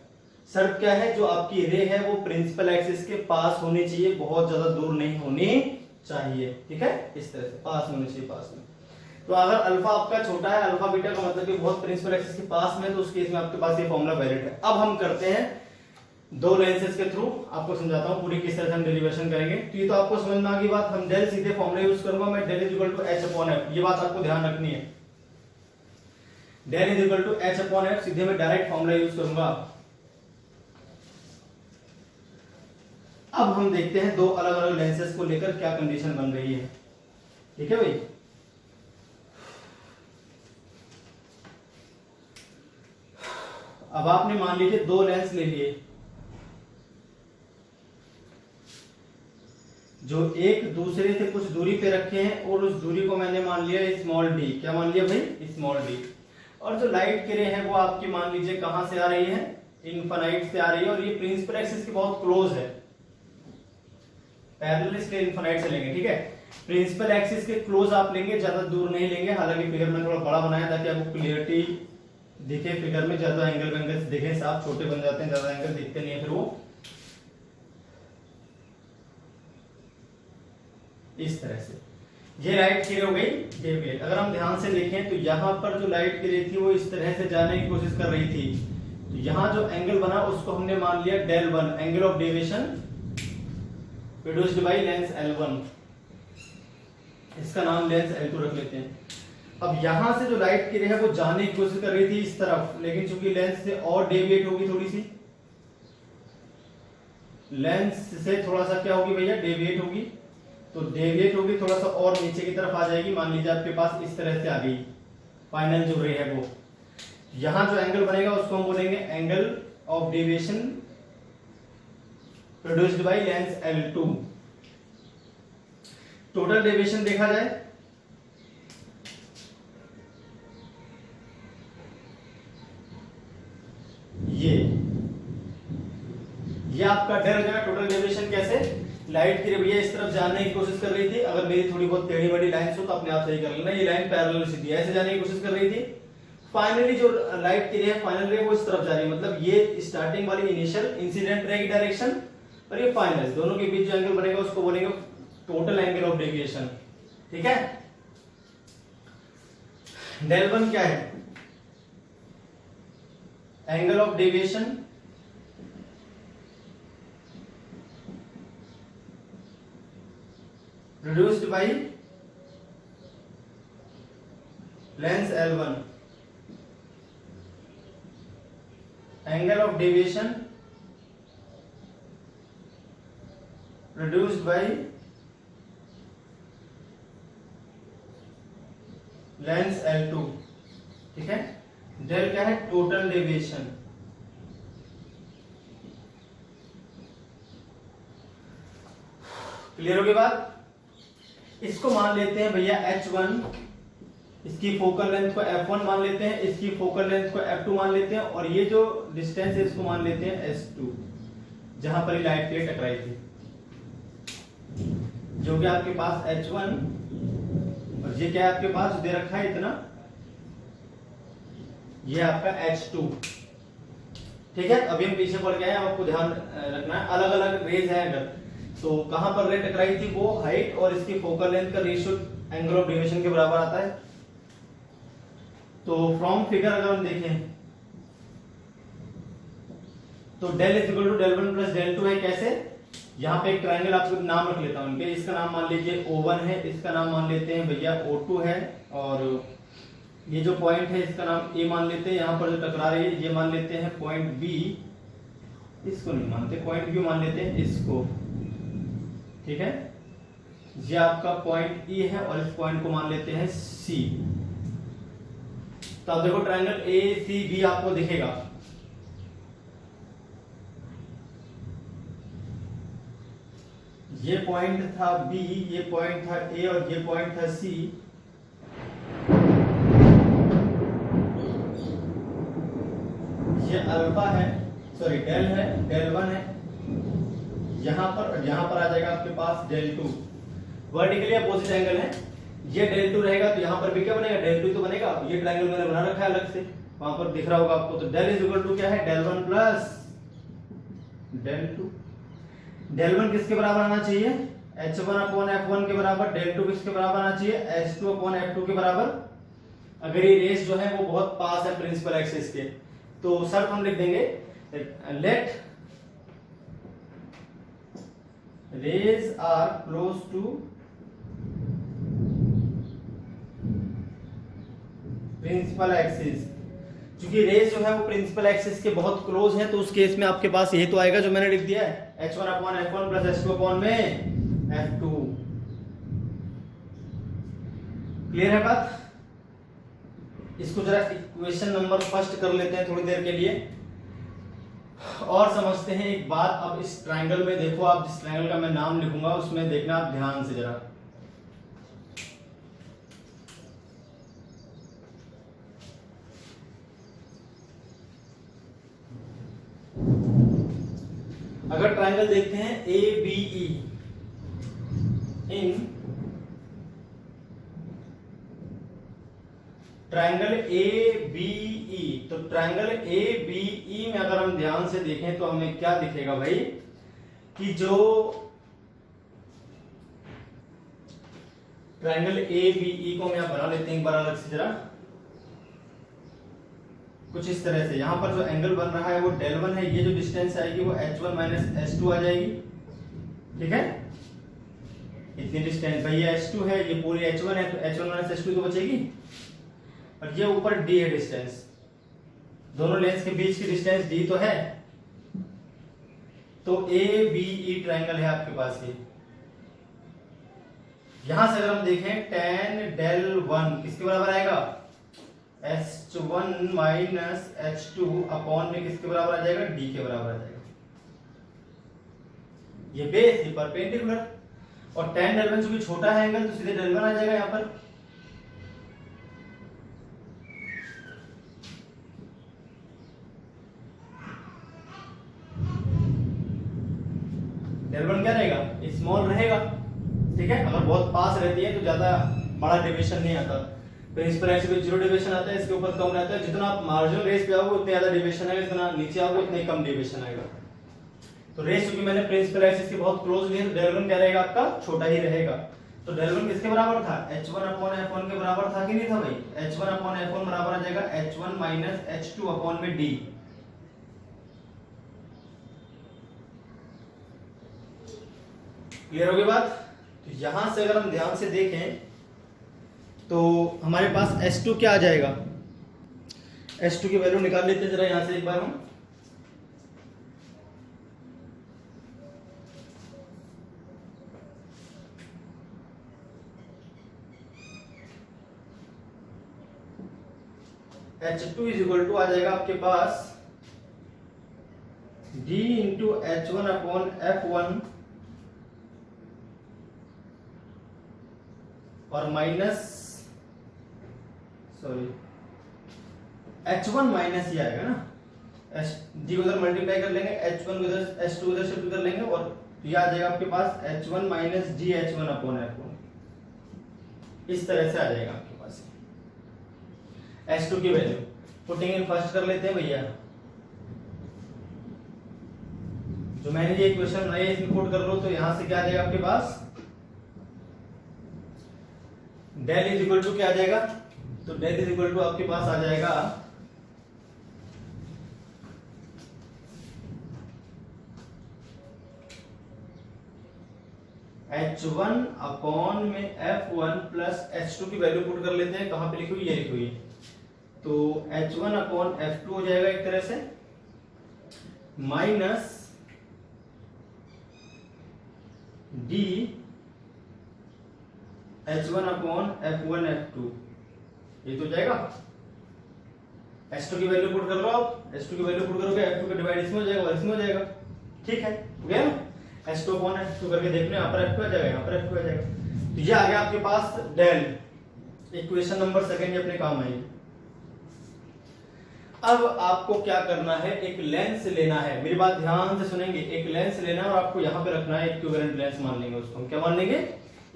शर्त क्या है, जो आपकी रे है वो प्रिंसिपल एक्सिस के पास होनी चाहिए, बहुत ज्यादा दूर नहीं होनी चाहिए। ठीक है, इस तरह से पास होनी चाहिए, पास में। तो अगर अल्फा आपका छोटा है, अल्फा बीटा का मतलब कि बहुत प्रिंसिपल एक्सिस के पास में, तो उस केस में आपके पास ये फॉर्मूला वैलिड है। अब हम करते हैं दो लेंसेज के थ्रू, आपको समझाता हूं पूरी किस तरह से हम डेरिवेशन करेंगे। तो ये तो आपको समझ में आ गई बात। हम डेल सीधे फॉर्मूला यूज करूंगा मैं, del is equal to H upon f. ये बात आपको ध्यान रखनी है, del is equal to H upon f सीधे मैं डायरेक्ट फॉर्मूला यूज करूंगा। अब हम देखते हैं दो अलग अलग लेंसेज को लेकर क्या कंडीशन बन रही है। ठीक है भाई, अब आपने मान लीजिए दो लेंस ले लिए जो एक दूसरे से कुछ दूरी पे रखे हैं, और उस दूरी को मैंने मान लिया स्मॉल डी। क्या मान लिया भाई, स्मॉल डी। और जो लाइट की रे है वो आपकी मान लीजिए कहां से आ रही है, इनफाइनाइट से आ रही है, और ये प्रिंसिपल एक्सिस के बहुत क्लोज है, पैरेलल इसलिए इनफाइनाइट से लेंगे। ठीक है, प्रिंसिपल एक्सिस के क्लोज आप लेंगे, ज्यादा दूर नहीं लेंगे। हालांकि फिगर में थोड़ा बड़ा बनाया ताकि आपको क्लियरिटी दिखे फिगर में, ज्यादा एंगल वेंगल दिखे साफ, छोटे बन जाते हैं, ज्यादा एंगल दिखते नहीं है फिर वो। इस तरह से ये लाइट की रे हो गई डेविएट। अगर हम ध्यान से देखें तो यहाँ पर जो लाइट की रे थी वो इस तरह से जाने की कोशिश कर रही थी, तो यहाँ जो एंगल बना उसको हमने मान लिया del one, angle of deviation produced by lens L1। इसका नाम लेंस L2 रख लेते हैं। अब यहां से जो लाइट की रे है वो जाने की कोशिश कर रही थी इस तरफ, लेकिन चूंकि लेंस से और डेविएट होगी, थोड़ी सी लेंस से थोड़ा सा क्या होगी भैया, डेविएट होगी। तो डेविएट होगी थोड़ा सा और नीचे की तरफ आ जाएगी, मान लीजिए आपके पास इस तरह से आ गई फाइनल जो रे है वो। यहां जो एंगल बनेगा उसको हम बोलेंगे angle of deviation produced by lens L2। Total deviation देखा जाए ये आपका डेल हो जाएगा टोटल डेविएशन। कैसे, लाइट की रे भैया इस तरफ जाने की कोशिश कर रही थी, अगर मेरी थोड़ी बहुत टेढ़ी बड़ी लाइन हो तो अपने आप सही कर लेना, ये लाइन पैरेलल सीधी ऐसे जाने की कोशिश कर रही थी। फाइनली जो लाइट की रे है फाइनल रे वो इस तरफ जा रही है, मतलब ये स्टार्टिंग वाली इनिशियल इंसिडेंट रे की डायरेक्शन और ये फाइनल, दोनों के बीच जो एंगल बनेगा उसको बोलेंगे टोटल एंगल ऑफ डेविएशन। ठीक है, डेल वन क्या है, angle of deviation produced by lens L1, angle of deviation produced by lens L2। ठीक है, डेल क्या है, टोटल डेविएशन। क्लियर हो गई बात। इसको मान लेते हैं भैया H1, इसकी फोकल लेंथ को F1 मान लेते हैं, इसकी फोकल लेंथ को F2 मान लेते हैं, और ये जो डिस्टेंस है इसको मान लेते हैं S2, जहां पर लाइट की टकराई थी, जो कि आपके पास H1 और ये क्या है आपके पास दे रखा है इतना, ये आपका H2। ठीक है, अभी हम पीछे पड़ गए हैं, आपको ध्यान रखना है अलग अलग रेज है अगर तो कहां पर रे टकराई थी वो हाइट और इसकी फोकल लेंथ का रेशियो एंगल ऑफ डेविएशन के बराबर आता है। तो फ्रॉम फिगर अगर हम देखें तो del is equal to del one plus del two है। कैसे, यहाँ पे एक ट्रायंगल आपको नाम रख लेता हूं इनके, इसका नाम मान लीजिए O1 है, इसका नाम मान लेते हैं भैया O2 है, और ये जो पॉइंट है इसका नाम A मान लेते हैं, यहाँ पर जो टकरा रही है ये मान लेते हैं पॉइंट B, इसको नहीं मानते, पॉइंट B मान लेते हैं इसको। ठीक है, ये आपका पॉइंट E है और इस पॉइंट को मान लेते हैं C। तो अब देखो ट्रायंगल ACB आपको दिखेगा, ये पॉइंट था बी, ये पॉइंट था ए और ये पॉइंट था सी। ये अल्फा है, सॉरी डेल है, डेल 1 है। यहाँ पर आ जाएगा आपके पास डेल 2। वर्टिकली अपोजिट एंगल है, ये डेल 2 रहेगा तो यहाँ पर भी क्या बनेगा, डेल 2 तो बनेगा। ये ट्रायंगल मैंने बना रखा है अलग से, वहां पर दिख रहा होगा आपको। तो डेल इज इक्वल टू क्या है, डेल 1 प्लस डेल 2। डेल 1 किसके बराबर आना चाहिए, h1 अपॉन f1 के बराबर। डेल 2 किसके बराबर आना चाहिए, h2 अपॉन f2 के बराबर। अगर ये रेस जो है वो बहुत पास है प्रिंसिपल एक्सिस के, तो शर्त हम लिख देंगे, let rays are close to principal axis. क्योंकि रेस जो है वो प्रिंसिपल एक्सिस के बहुत क्लोज है, तो उस केस में आपके पास यही तो आएगा जो मैंने लिख दिया है, h1 upon f1 plus h2 upon में f2। क्लियर है बात। इसको जरा इक्वेशन नंबर फर्स्ट कर लेते हैं थोड़ी देर के लिए और समझते हैं एक बात। अब इस ट्रायंगल में देखो, आप जिस ट्रायंगल का मैं नाम लिखूंगा उसमें देखना आप ध्यान से जरा। अगर ट्रायंगल देखते हैं A B E in triangle A B E, तो ट्रायंगल ए बी ई में अगर हम ध्यान से देखें तो हमें क्या दिखेगा भाई, कि जो ट्रायंगल ए बी ई को हम यहां बना लेते हैं एक बार अलग से जरा, कुछ इस तरह से। यहां पर जो एंगल बन रहा है वो डेल 1 है, ये जो डिस्टेंस आएगी वो h1 माइनस h2 आ जाएगी। ठीक है, इतनी डिस्टेंस भाई ये h2 है, ये पूरी h1 है, तो h1 माइनस h2 तो बचेगी। और ये ऊपर d है डिस्टेंस, दोनों लेंस के बीच की डिस्टेंस d तो है। तो ए बी ई ट्रायंगल है आपके पास ये। यहां से अगर हम देखें tan डेल 1 किसके बराबर आएगा, h1 माइनस h2 अपॉन में किसके बराबर आ जाएगा, d के बराबर आ जाएगा। ये बेस, ये परपेंडिकुलर, और tan डेल 1 चूंकि छोटा है एंगल तो सीधे डेल 1 आ जाएगा यहां पर। डेल 1 क्या रहेगा, स्मॉल रहेगा। ठीक है, अगर बहुत पास रहती है तो ज्यादा बड़ा डेविएशन नहीं आता। प्रिंसिपल एक्सिस पे जीरो डेविएशन आता है, इसके ऊपर कम रहता है। जितना आप मार्जिनल रेस पे आओगे उतने ज्यादा डेविएशन आएगा, जितना नीचे आओगे उतने कम डेविएशन आएगा। तो रेस क्योंकि मैंने प्रिंसिपल एक्सिस के बहुत क्लोज लिए, तो डेल 1 क्या रहेगा आपका, छोटा ही रहेगा। तो डेल 1 किसके बराबर था, h1 अपॉन f1 के बराबर था कि नहीं था भाई। h1 अपॉन f1 बराबर आ जाएगा h1 माइनस h2 अपॉन में d। क्लियर हो गई बात। तो यहां से अगर हम ध्यान से देखें तो हमारे पास S2 क्या आ जाएगा, S2 की वैल्यू निकाल लेते हैं जरा यहां से एक बार हम। H2 इज इक्वल टू आ जाएगा आपके पास D into H1 upon F1 और माइनस, सॉरी H1 माइनस ये आएगा ना, D को उधर मल्टीप्लाई कर लेंगे, H1 को उधर H2 उधर शिफ्ट कर लेंगे, और ये आ जाएगा आपके पास H1 माइनस जी H1 अपॉन F1। इस तरह से आ जाएगा आपके पास H2 की वैल्यू। पुटिंग इन फर्स्ट कर लेते हैं भैया, जो मैंने ये इक्वेशन बनाई है इसमें पुट कर लो, तो यहां से क्या आ जाएगा आपके पास, डेल इज इक्वल टू क्या आ जाएगा, तो डेल इज इक्वल टू आपके पास आ जाएगा H1 अपॉन में F1 प्लस H2 की वैल्यू पुट कर लेते हैं। कहां पे लिखी हुई, ये लिखी हुई है। तो H1 अपॉन F2 हो जाएगा एक तरह से, minus D H1 upon F1 F2, ये तो जाएगा। H2 की वैल्यू पुट कर लो आप, H2 की वैल्यू पुट करोगे F2 का डिवाइड इसमें हो जाएगा और इसमें हो जाएगा। ठीक है, हो गया ना। H2 अपॉन H2 करके देख लो, यहाँ पर F2 आ जाएगा, यहाँ पर F2 आ जाएगा। तो ये आ गया आपके पास डेल। इक्वेशन नंबर सेकंड ये अपने काम आएगी। अब आपको क्या करना है, एक लेंस लेना है, मेरी बात ध्यान से सुनेंगे। एक लेंस लेना है और आपको यहां पे रखना है इक्विवेलेंट लेंस मान लेंगे उसको। हम क्या मान लेंगे,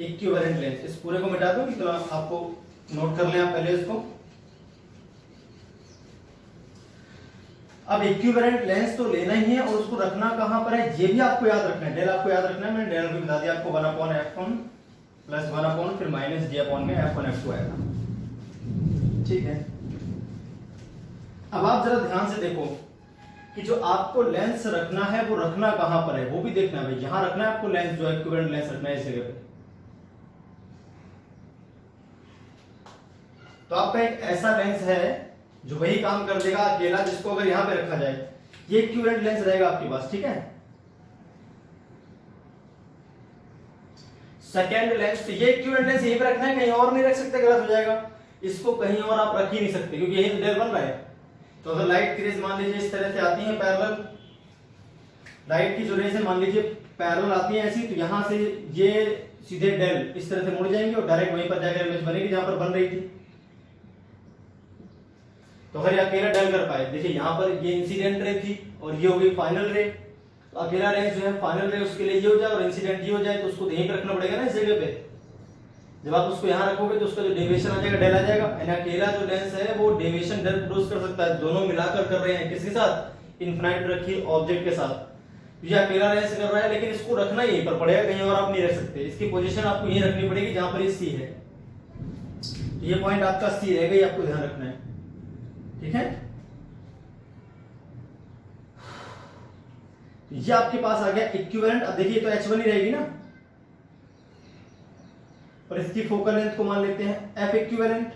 इक्विवेलेंट लेंस। इस पूरे को मिटा दूं, तो आपको नोट कर लें आप पहले इसको। अब इक्विवेलेंट लेंस तो लेना ही है और उसको रखना कहां पर है, ये भी आपको याद रखना है। डेल आपको याद रखना है, मैंने डेल भी बता दिया आपको, 1/f1 प्लस 1 फिर माइनस j अपॉन में f1 f2 आएगा। ठीक है, अब आप जरा ध्यान से देखो कि जो आपको लेंस रखना है वो रखना कहां पर है, वो भी देखना है भाई। यहां रखना है आपको लेंस, जो इक्विवेलेंट लेंस रखना है इस जगह पे। तो आपका एक ऐसा लेंस है जो वही काम कर देगा अकेला, जिसको अगर यहां पे रखा जाए, ये इक्विवेलेंट लेंस रहेगा आपके पास। ठीक है, सेकेंड लेंस, ये इक्विवेलेंट लेंस यहीं पे रखना है, कहीं और नहीं रख सकते, गलत हो जाएगा। इसको कहीं और आप रख ही नहीं सकते, क्योंकि यही तो डेल बन रहा है। तो अगर लाइट की रेज मान लीजिए इस तरह से आती है पैरेलल, लाइट की जो रेज है मान लीजिए पैरेलल आती है ऐसी, तो यहां से ये सीधे डेल इस तरह से मुड़ जाएंगे और डायरेक्ट वहीं पर जाकर इमेज बनेगी जहां पर बन रही थी। तो अगर ये अकेला डेल कर पाए, देखिए यहां पर ये इंसिडेंट रे थी और ये हो गई फाइनल रे। तो अकेला लेंस जो है फाइनल रे, उसके लिए ये हो जाए और इंसिडेंट ये हो जाए, तो उसको यहीं पे रखना पड़ेगा ना इस जगह पे। जब आप उसको यहां रखोगे तो उसका जो डेविएशन आ जाएगा डेल आ जाएगा। यानी अकेला जो लेंस है वो डेविएशन डेल प्रोड्यूस कर सकता है। दोनों मिलाकर कर रहे हैं, किसके साथ, इनफिनाइट रखी ऑब्जेक्ट के साथ। ये अकेला लेंस कर रहा है, लेकिन इसको रखना यहीं पर पड़ेगा, कहीं और आप नहीं रख सकते। इसकी पोजीशन आपको यहीं रखनी पड़ेगी जहां पर ये सी है। ये पॉइंट आपका सी रहेगा, ये आपको ध्यान रखना है। ठीक है, ये आपके पास आ गया इक्विवेलेंट। अब देखिए तो H1 ही रहेगी ना, और इसकी फोकल लेंथ को मान लेते हैं F equivalent.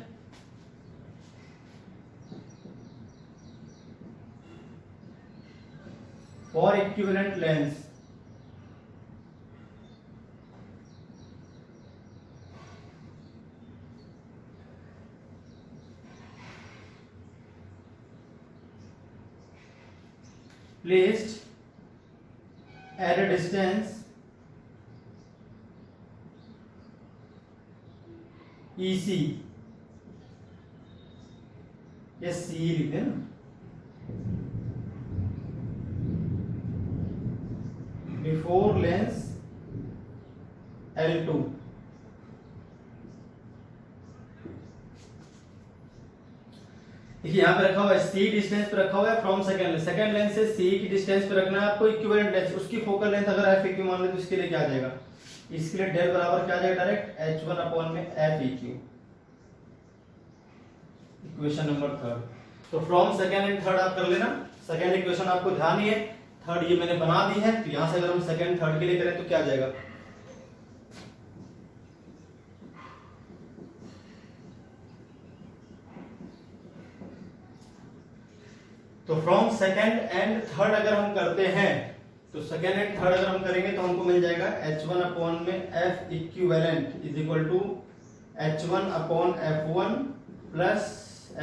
For equivalent lens placed at a distance EC, ये C लिखते हैं ना, बिफोर लेंस L2। देखिए यहां पे रखा हुआ है C डिस्टेंस पे रखा हुआ है from second lens. Second lens से C की डिस्टेंस पे रखना है आपको इक्विवेलेंट लेंस। उसकी फोकल लेंथ अगर F EQ मान ले तो इसके लिए क्या आ जाएगा, इसके लिए डेल बराबर क्या आ जाएगा, डायरेक्ट H1 अपॉन में F EQ। Equation number third. तो फ्रॉम सेकंड एंड थर्ड आप कर लेना। सेकंड इक्वेशन आपको ध्यान ही है, थर्ड ये मैंने बना दी है। तो यहां से अगर हम सेकंड थर्ड के लिए करें तो क्या आ जाएगा, तो फ्रॉम सेकंड एंड थर्ड अगर हम करते हैं, तो सेकंड एंड थर्ड अगर हम करेंगे तो हमको मिल जाएगा H1 अपॉन में F equivalent is equal to H1 upon F1 plus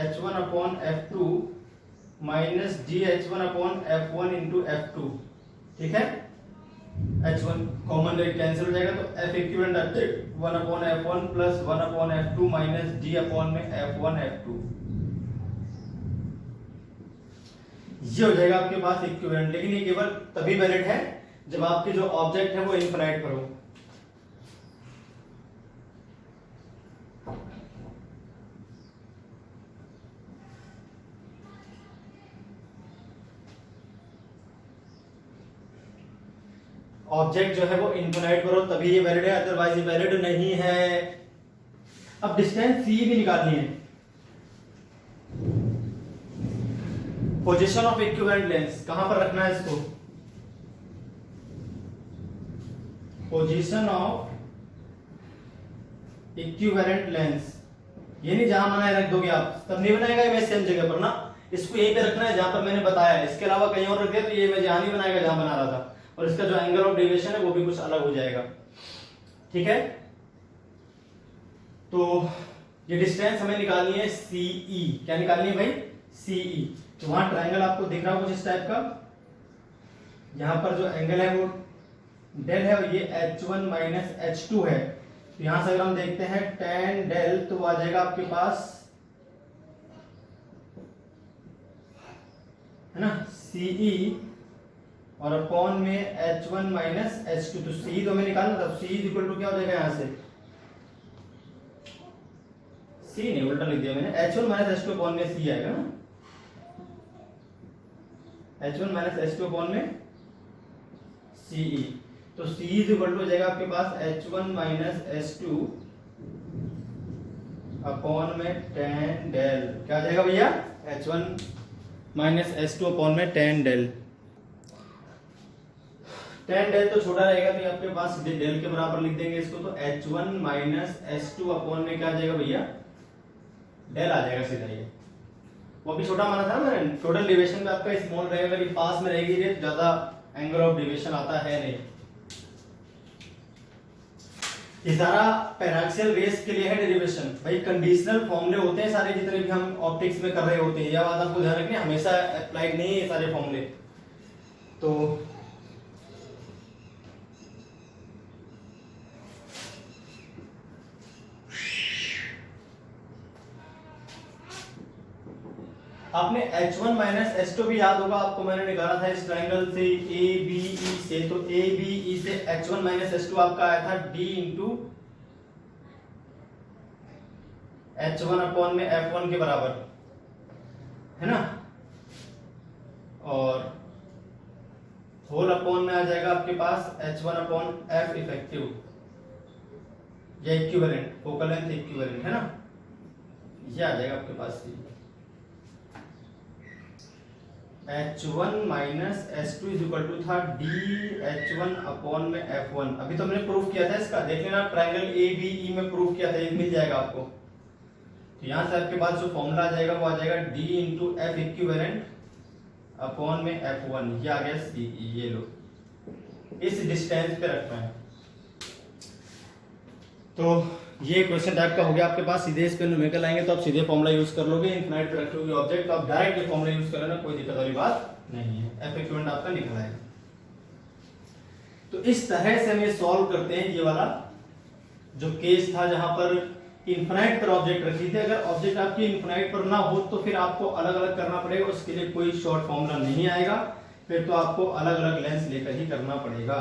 H1 upon F2 minus DH1 upon F1 into F2। ठीक है, H1 कॉमन रेट कैंसिल हो जाएगा, तो F इक्विवेलेंट आ जाएगा 1 upon F1 plus 1 upon F2 minus D upon में F1 F2। ये हो जाएगा आपके पास इक्विवेलेंट। लेकिन ये केवल तभी वैलिड है जब आपके जो ऑब्जेक्ट है वो इनफिनाइट पर हो। ऑब्जेक्ट जो है वो इनफिनाइट पर हो तभी ये वैलिड है, अदरवाइज ये वैलिड नहीं है। अब डिस्टेंस C भी निकालनी है। पोजीशन ऑफ इक्विवेलेंट लेंस कहां पर रखना है इसको, पोजीशन ऑफ इक्विवेलेंट लेंस, ये नहीं जहां बनाए रख दोगे आप, तब नहीं बनाएगा इमेज सेम जगह पर ना। इसको यहीं पे रखना है जहां पर मैंने बताया है, इसके अलावा कहीं और रख दिया तो ये इमेज यहां नहीं बनाएगा जहां बना रहा था, और इसका जो एंगल ऑफ डेविएशन है वो भी कुछ अलग हो जाएगा। ठीक है, तो ये डिस्टेंस हमें निकालनी है CE। क्या निकालनी है भाई, CE। तो वहां ट्रायंगल आपको दिख रहा होगा कुछ इस टाइप का, यहां पर जो एंगल है वो डेल है ये H1 माइनस H2 है। तो यहां से अगर हम देखते हैं tan डेल तो आ जाएगा आपके पास, है ना, CE और अपॉन में H1 माइनस H2। तो CE तो हमें निकालना था, CE इक्वल टू क्या हो जाएगा यहां से, C नहीं उल्टा लिख दिया मैंने, H1 माइनस H2 अपॉन में C आएगा ना, H1 माइनस H2 अपॉन में CE। तो CE इक्वल टू हो जाएगा आपके पास H1 माइनस H2 अपॉन में tan डेल, क्या आ जाएगा भैया, H1 माइनस H2 अपॉन में tan डेल। tan डेल तो छोटा रहेगा तो आपके पास डेल के बराबर लिख देंगे इसको, तो H1 माइनस H2 अपॉन में क्या आ जाएगा भैया, डेल आ जाएगा सीधा ये। वो भी छोटा माना था ना मैंने, टोटल डेविएशन में आपका स्मॉल रहेगा, अगर ये पास में रहेगी ये ज्यादा एंगल ऑफ डेविएशन आता है नहीं। ये सारा पैराक्सियल रेस के लिए है डेरिवेशन। भाई कंडीशनल फॉर्मूले होते हैं सारे जितने भी हम ऑप्टिक्स में कर रहे होते हैं, यह बात आपको ध्यान रखनी, हमेशा अप्लाइड नहीं है ये सारे फॉर्मूले। तो आपने H1 माइनस H2 भी याद होगा आपको, मैंने निकाला था इस ट्रायंगल से ABE से, तो ABE से H1 माइनस H2 आपका आया था D इंटू H1 अपॉन में F1 के बराबर, है ना, और होल अपॉन में आ जाएगा आपके पास H1 अपॉन F इफेक्टिव, या इक्विवेलेंट, फोकल लेंथ इक्विवेलेंट, है ना, ये आ जाएगा आपके पास H1 minus H2 is equal to था DH1 अपॉन में F1। अभी तो हमने प्रूफ किया था इसका, देख लेना ट्रायंगल ABE में प्रूफ किया था, ये मिल जाएगा आपको। तो यहां से आपके पास जो फॉर्मूला आ जाएगा वो आ जाएगा D into F equivalent upon में F1, ये आ गया CE। ये लो इस डिस्टेंस पे रखना है। तो ये क्वेश्चन टाइप का हो गया आपके पास, सीधे इस पे न्यूमेरिकल आएंगे तो आप सीधे फॉर्मूला यूज कर लोगे, इनफिनाइट पे रखोगे ऑब्जेक्ट तो आप डायरेक्ट ये फॉर्मूला यूज कर लेना, कोई दिक्कत वाली बात नहीं है, F इक्विवेलेंट आपका निकल आएगा। तो इस तरह से हम ये सॉल्व करते हैं ये वाला जो केस था जहां पर इनफिनाइट पर ऑब्जेक्ट रखी थी। अगर ऑब्जेक्ट आपकी इनफिनाइट पर ना हो तो फिर आपको अलग अलग करना पड़ेगा, उसके लिए कोई शॉर्ट फॉर्मूला नहीं आएगा, फिर तो आपको अलग अलग लेंस लेकर ही करना पड़ेगा।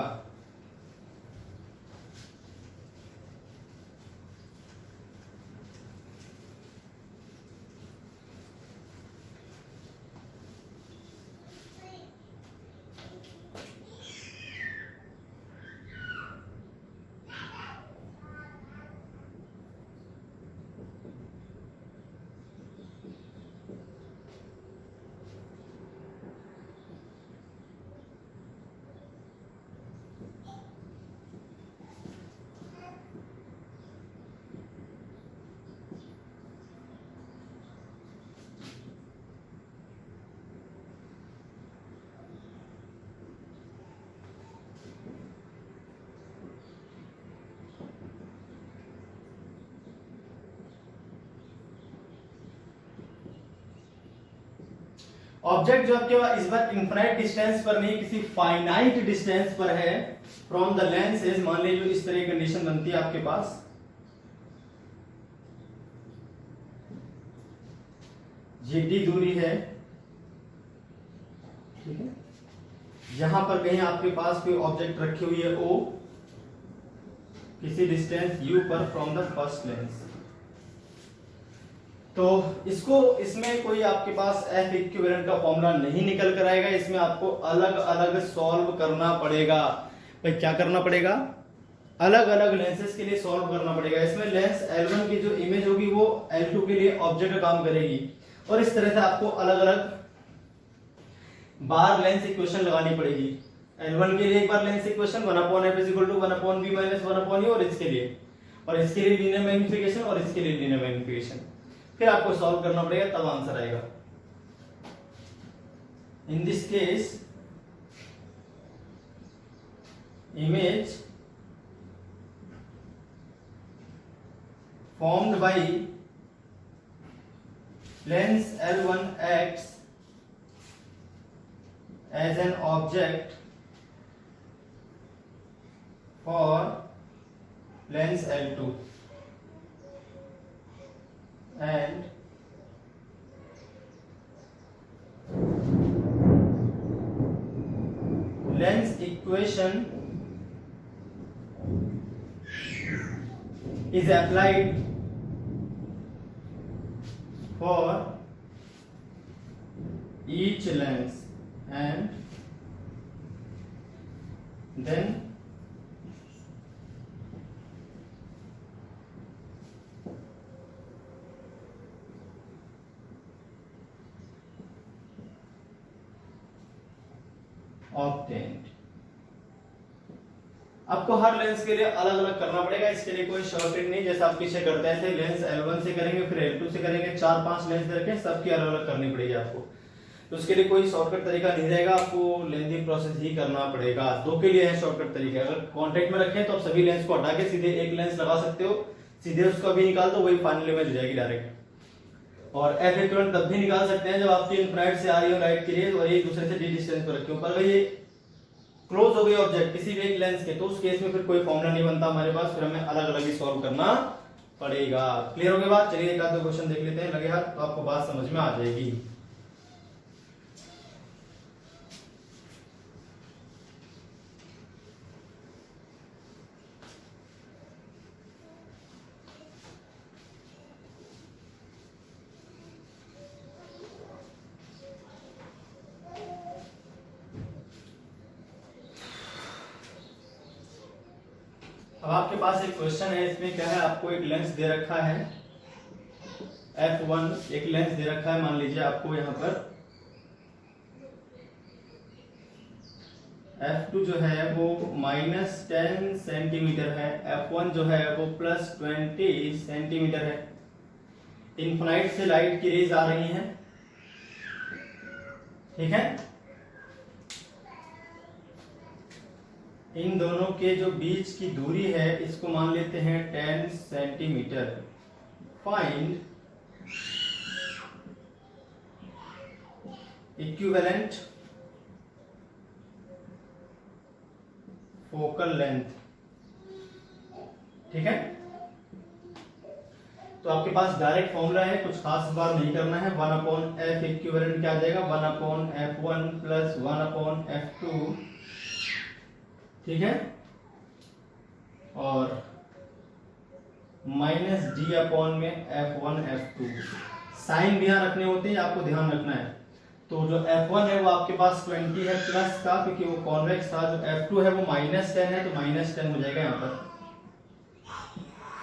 ऑब्जेक्ट जो आपके पास इस बार इनफिनाइट डिस्टेंस पर नहीं, किसी फाइनाइट डिस्टेंस पर है फ्रॉम द लेंस इज, मान लीजिए इस तरह की कंडीशन बनती है आपके पास, ये d दूरी है, ठीक है, यहां पर कहीं आपके पास कोई ऑब्जेक्ट रखी हुई है O किसी डिस्टेंस u पर फ्रॉम द फर्स्ट लेंस। तो इसको इसमें कोई आपके पास F इक्विवेलेंट का फॉर्मूला नहीं निकल कर आएगा, इसमें आपको अलग अलग सॉल्व करना पड़ेगा। भाई क्या करना पड़ेगा, अलग अलग लेंसेज के लिए सॉल्व करना पड़ेगा। इसमें लेंस L1 की जो इमेज होगी वो L2 के लिए ऑब्जेक्ट का काम करेगी, और इस तरह से आपको अलग अलग बार लेंस इक्वेशन लगानी पड़ेगी। L1 के लिए एक बार lens equation 1/f = 1/b - 1/e, और इसके लिए लीनियर मैग्नीफिकेशन और इसके लिए लीनियर मैग्नीफिकेशन, फिर आपको सॉल्व करना पड़ेगा, तब आंसर आएगा। In this case image formed by lens L1 acts as an object for lens L2 and lens equation is applied for each lens and then obtained। आपको हर लेंस के लिए अलग अलग करना पड़ेगा, इसके लिए कोई शॉर्टकट नहीं। जैसे आप पीछे करते हैं ऐसे लेंस L1 से करेंगे, फिर L2 से करेंगे, 4-5 लेंस दे रखे, सबकी अलग अलग करनी पड़ेगी आपको। तो उसके लिए कोई शॉर्टकट तरीका नहीं रहेगा, आपको लेंथी प्रोसेस ही करना पड़ेगा। दो के लिए है शॉर्टकट तरीका। अगर कॉन्टेक्ट में रखें तो आप सभी लेंस को हटा के सीधे एक लेंस लगा सकते हो, सीधे उसको भी निकाल दो, वही फाइनल इमेज हो जाएगी डायरेक्ट। और एफ इक्विवेलेंट तब भी निकाल सकते हैं जब आपकी इनफिनिट से आ रही हो लाइट की रेज और एक दूसरे से डी डिस्टेंस पर रखे हो, पर ये क्लोज हो गई ऑब्जेक्ट किसी भी एक लेंस के, तो उस केस में फिर कोई फॉर्मूला नहीं बनता हमारे पास, फिर हमें अलग अलग ही सॉल्व करना पड़ेगा। क्लियर हो गई बात? चलिए एक आध दो क्वेश्चन देख लेते हैं लगे हाथ, तो आपको बात समझ में आ जाएगी। अब आपके पास एक क्वेश्चन है, इसमें क्या है, आपको एक लेंस दे रखा है f1, एक लेंस दे रखा है, मान लीजिए आपको यहाँ पर f2 जो है वो -10 सेंटीमीटर है, f1 जो है वो +20 सेंटीमीटर है। इनफिनाइट से लाइट की रेज आ रही हैं, ठीक है। इन दोनों के जो बीच की दूरी है इसको मान लेते हैं 10 centimetre. Find equivalent focal length, ठीक है। तो आपके पास डायरेक्ट फॉर्मूला है, कुछ खास बात नहीं करना है। 1/f इक्विवेलेंट क्या आ जाएगा, 1/f1 प्लस 1/f2, ठीक है, और -d अपॉन में f1 f2। साइन भी यहाँ रखने होते हैं, आपको ध्यान रखना है। तो जो f1 है वो आपके पास 20 है प्लस का, क्योंकि वो कॉन्वेक्स था। जो f2 है वो -10 है, तो -10 हो जाएगा यहाँ पर,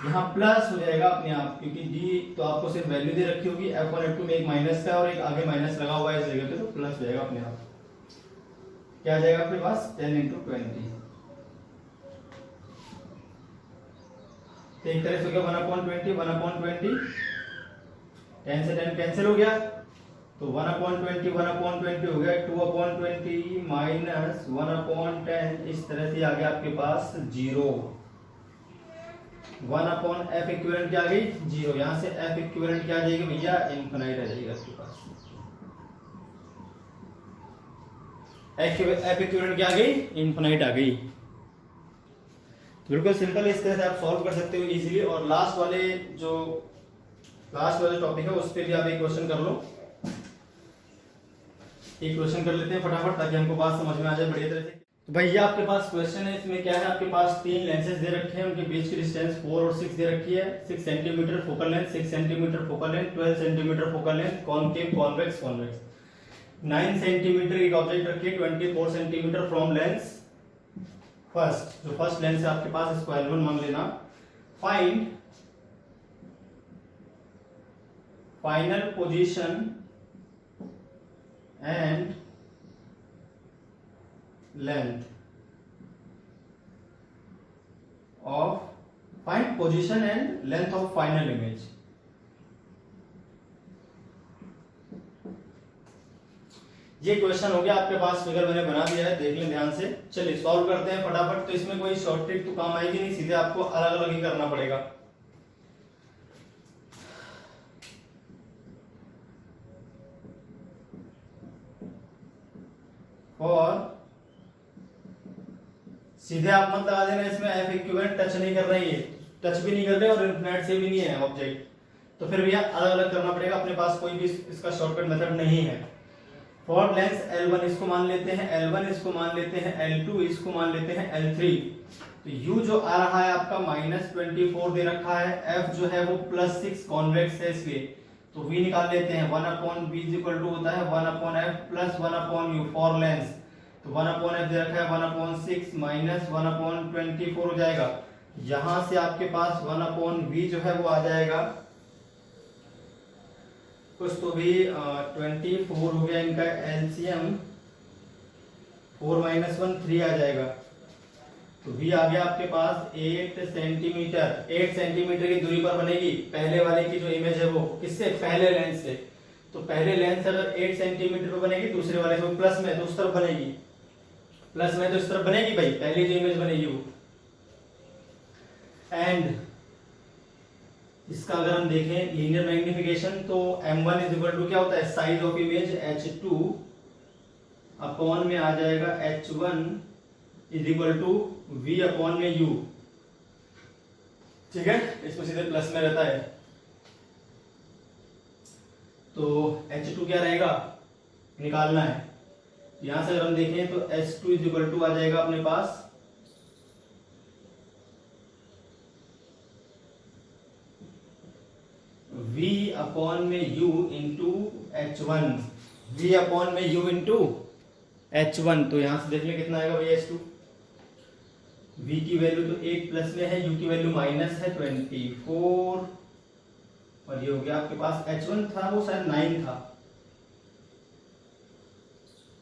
यहाँ प्लस हो जाएगा अपने आप, क्योंकि d तो आपको सिर्फ वैल्यू दे रखी होगी, f1 f2 में एक माइनस का और एक आगे माइनस लगा हुआ है इस जगह पे, तो प्लस हो जाएगा अपने आप। क्या आ जाएगा आपके पास 10 × 20। एक तरह से हो गया 1/20, 1/20, 10 से 10 कैंसिल हो गया, तो 1/20 1/20 हो गया 2/20 माइनस 1/10, इस तरह से आ गया आपके पास 0। 1/f इक्विवेलेंट क्या आ गई 0, यहां से f इक्विवेलेंट क्या आ जाएगी भैया, इनफिनिट आ जाएगा आपके पास। f इक्विवेलेंट क्या आ गई, इनफिनिट आ गई। बिल्कुल सिंपल, इस तरह से आप सॉल्व कर सकते हो इजीली। और लास्ट वाले टॉपिक है उस पे भी आप एक क्वेश्चन कर लो। एक क्वेश्चन कर लेते हैं फटाफट, ताकि हमको बात समझ में आ जाए बढ़िया तरह से। तो भाई ये आपके पास क्वेश्चन है, इसमें क्या है, आपके पास 3 लेंसेज दे रखे हैं, उनके बीच की डिस्टेंस 4 और 6 दे रखी है। 6 centimetre focal length, 6 centimetre focal length, 12 centimetre focal length, concave convex convex. 9 centimetre एक ऑब्जेक्ट रखिए, 24 सेंटीमीटर फ्रॉम लेंस फर्स्ट, जो फर्स्ट लेंस है आपके पास, इसको L1 मान लेना। Find final position and length of final image. ये क्वेश्चन हो गया आपके पास, फिगर मैंने बना दिया है, देख लें ध्यान से। चलिए सॉल्व करते हैं फटाफट। तो इसमें कोई शॉर्ट ट्रिक तो काम आएगी नहीं, सीधे आपको अलग अलग ही करना पड़ेगा। फॉर सीधे आप मत लगा देना इसमें एफ इक्विवेलेंट टच नहीं कर रही है, टच भी नहीं कर रहे और इन्फिनिट से भी नहीं है ऑब्जेक्ट, तो फिर भैया अलग अलग करना पड़ेगा, अपने पास कोई भी इसका शॉर्टकट मेथड नहीं है। फॉर लेंस L1 इसको मान लेते हैं, L1 इसको मान लेते हैं, L2 इसको मान लेते हैं, L3। तो U जो आ रहा है आपका -24 दे रखा है, F जो है वो +6 कॉन्वेक्स है इसलिए, तो V निकाल लेते हैं। 1/V होता है 1/F + 1/U फॉर लेंस, तो 1/F दे रखा है 1/6 - 1/24 हो जाएगा। यहां से आपके पास 1/V जो है वो आ जाएगा कुछ तो भी 24 हो गया इनका एलसीएम, 4 - 1 3 आ जाएगा, तो V आ गया आपके पास 8 सेंटीमीटर। 8 सेंटीमीटर की दूरी पर बनेगी पहले वाले की जो इमेज है वो, किससे, पहले लेंस से। तो पहले लेंस अगर 8 सेंटीमीटर पर बनेगी, दूसरे वाले से प्लस में तो उस तरफ बनेगी, प्लस में तो इस तरफ बनेगी भाई, पहली जो इमेज बनेगी वो। एंड इसका अगर हम देखें लीनियर मैग्निफिकेशन, तो m1 क्या होता है, size of image h2 upon में आ जाएगा h1 v अपॉन में u, ठीक है, इसमें सीधे प्लस में रहता है। तो h2 क्या रहेगा, निकालना है। यहां से अगर हम देखें तो h2 आ जाएगा अपने पास V अपॉन में U into H1, V upon में U इंटू H1। तो यहां से देख ले कितना आएगा भैया H2, V की वैल्यू तो 8 प्लस में है, U की वैल्यू माइनस है 24, और ये हो गया आपके पास H1 था वो शायद 9 था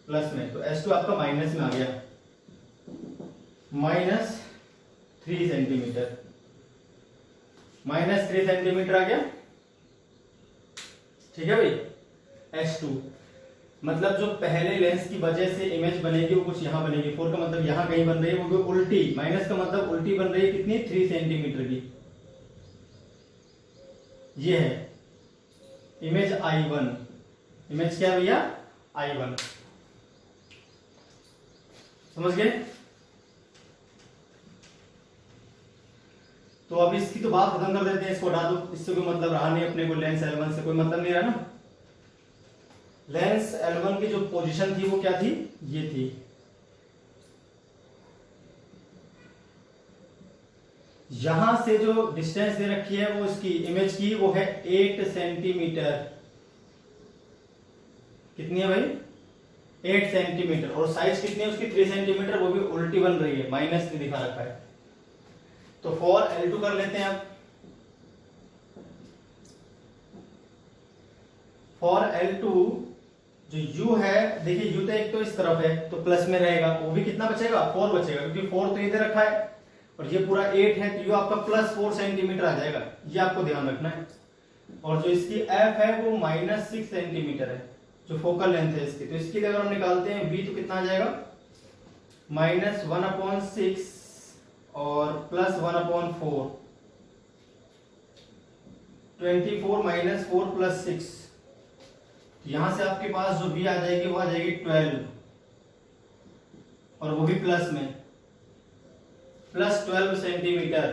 प्लस में, तो H2 आपका माइनस में आ गया, -3 सेंटीमीटर, -3 सेंटीमीटर आ गया, ठीक है भाई। H2 मतलब जो पहले लेंस की वजह से इमेज बनेगी वो कुछ यहाँ बनेगी, 4 का मतलब यहाँ कहीं बन रही है, वो भी उल्टी, माइनस का मतलब उल्टी बन रही है कितनी, 3 सेंटीमीटर की। ये है इमेज I1, इमेज क्या भैया, I1, समझ गए। तो अब इसकी तो बात खत्म कर देते हैं, इसको हटा दो, इससे कोई मतलब रहा नहीं अपने को, लेंस L1 से कोई मतलब नहीं रहा ना। लेंस L1 की जो पोजीशन थी वो क्या थी, ये थी, यहां से जो डिस्टेंस दे रखी है वो इसकी इमेज की वो है 8 सेंटीमीटर, कितनी है भाई, 8 सेंटीमीटर, और साइज कितनी है उसकी, 3 सेंटीमीटर, वो भी उल्टी बन रही है, -3 दिखा रखा है। तो फॉर L2 कर लेते हैं अब। फॉर L2 जो U है, देखिए U तो एक तो इस तरफ है तो प्लस में रहेगा, वो भी कितना बचेगा, 4 बचेगा, क्योंकि 4 तो इधर रखा है और ये पूरा 8 है, तो U आपका +4 सेंटीमीटर आ जाएगा, ये आपको ध्यान रखना है। और जो इसकी F है वो -6 सेंटीमीटर है, जो फोकल लेंथ है इसकी, तो इसकी अगर हम निकालते हैं V तो कितना आ जाएगा, -1/6 और +1/4, 24 - 4 + 6, यहां से आपके पास जो V आ जाएगी वो आ जाएगी 12, और वो भी प्लस में, +12 सेंटीमीटर,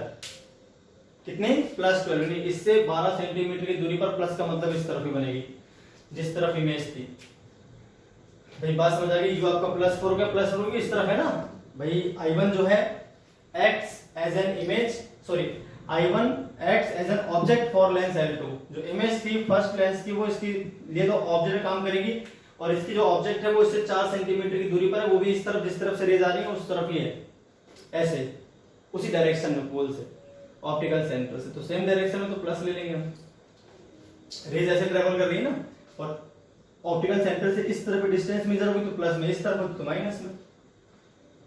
कितने, +12, नहीं इससे 12 सेंटीमीटर की दूरी पर, प्लस का मतलब इस तरफ ही बनेगी जिस तरफ इमेज थी भाई, बात समझ आ गई। U आपका +4 हो गया, +4 होगी इस तरफ है ना भाई। I1 जो है acts as an image, sorry I1 acts as an object for lens L2, जो इमेज थी फर्स्ट लेंस की वो इसकी लिए तो ऑब्जेक्ट काम करेगी, और इसकी जो ऑब्जेक्ट है वो इससे 4 सेंटीमीटर की दूरी पर है, वो भी इस तरफ, जिस तरफ से रेज आ रही है उस तरफ ही है, ऐसे उसी डायरेक्शन में पोल से, ऑप्टिकल सेंटर से, तो सेम डायरेक्शन में तो प्लस ले लेंगे हम, रेज ऐसे ट्रेवल कर रही है ना, और ऑप्टिकल सेंटर से इस तरफ डिस्टेंस मेजर होगी तो प्लस में, इस तरफ तो माइनस में,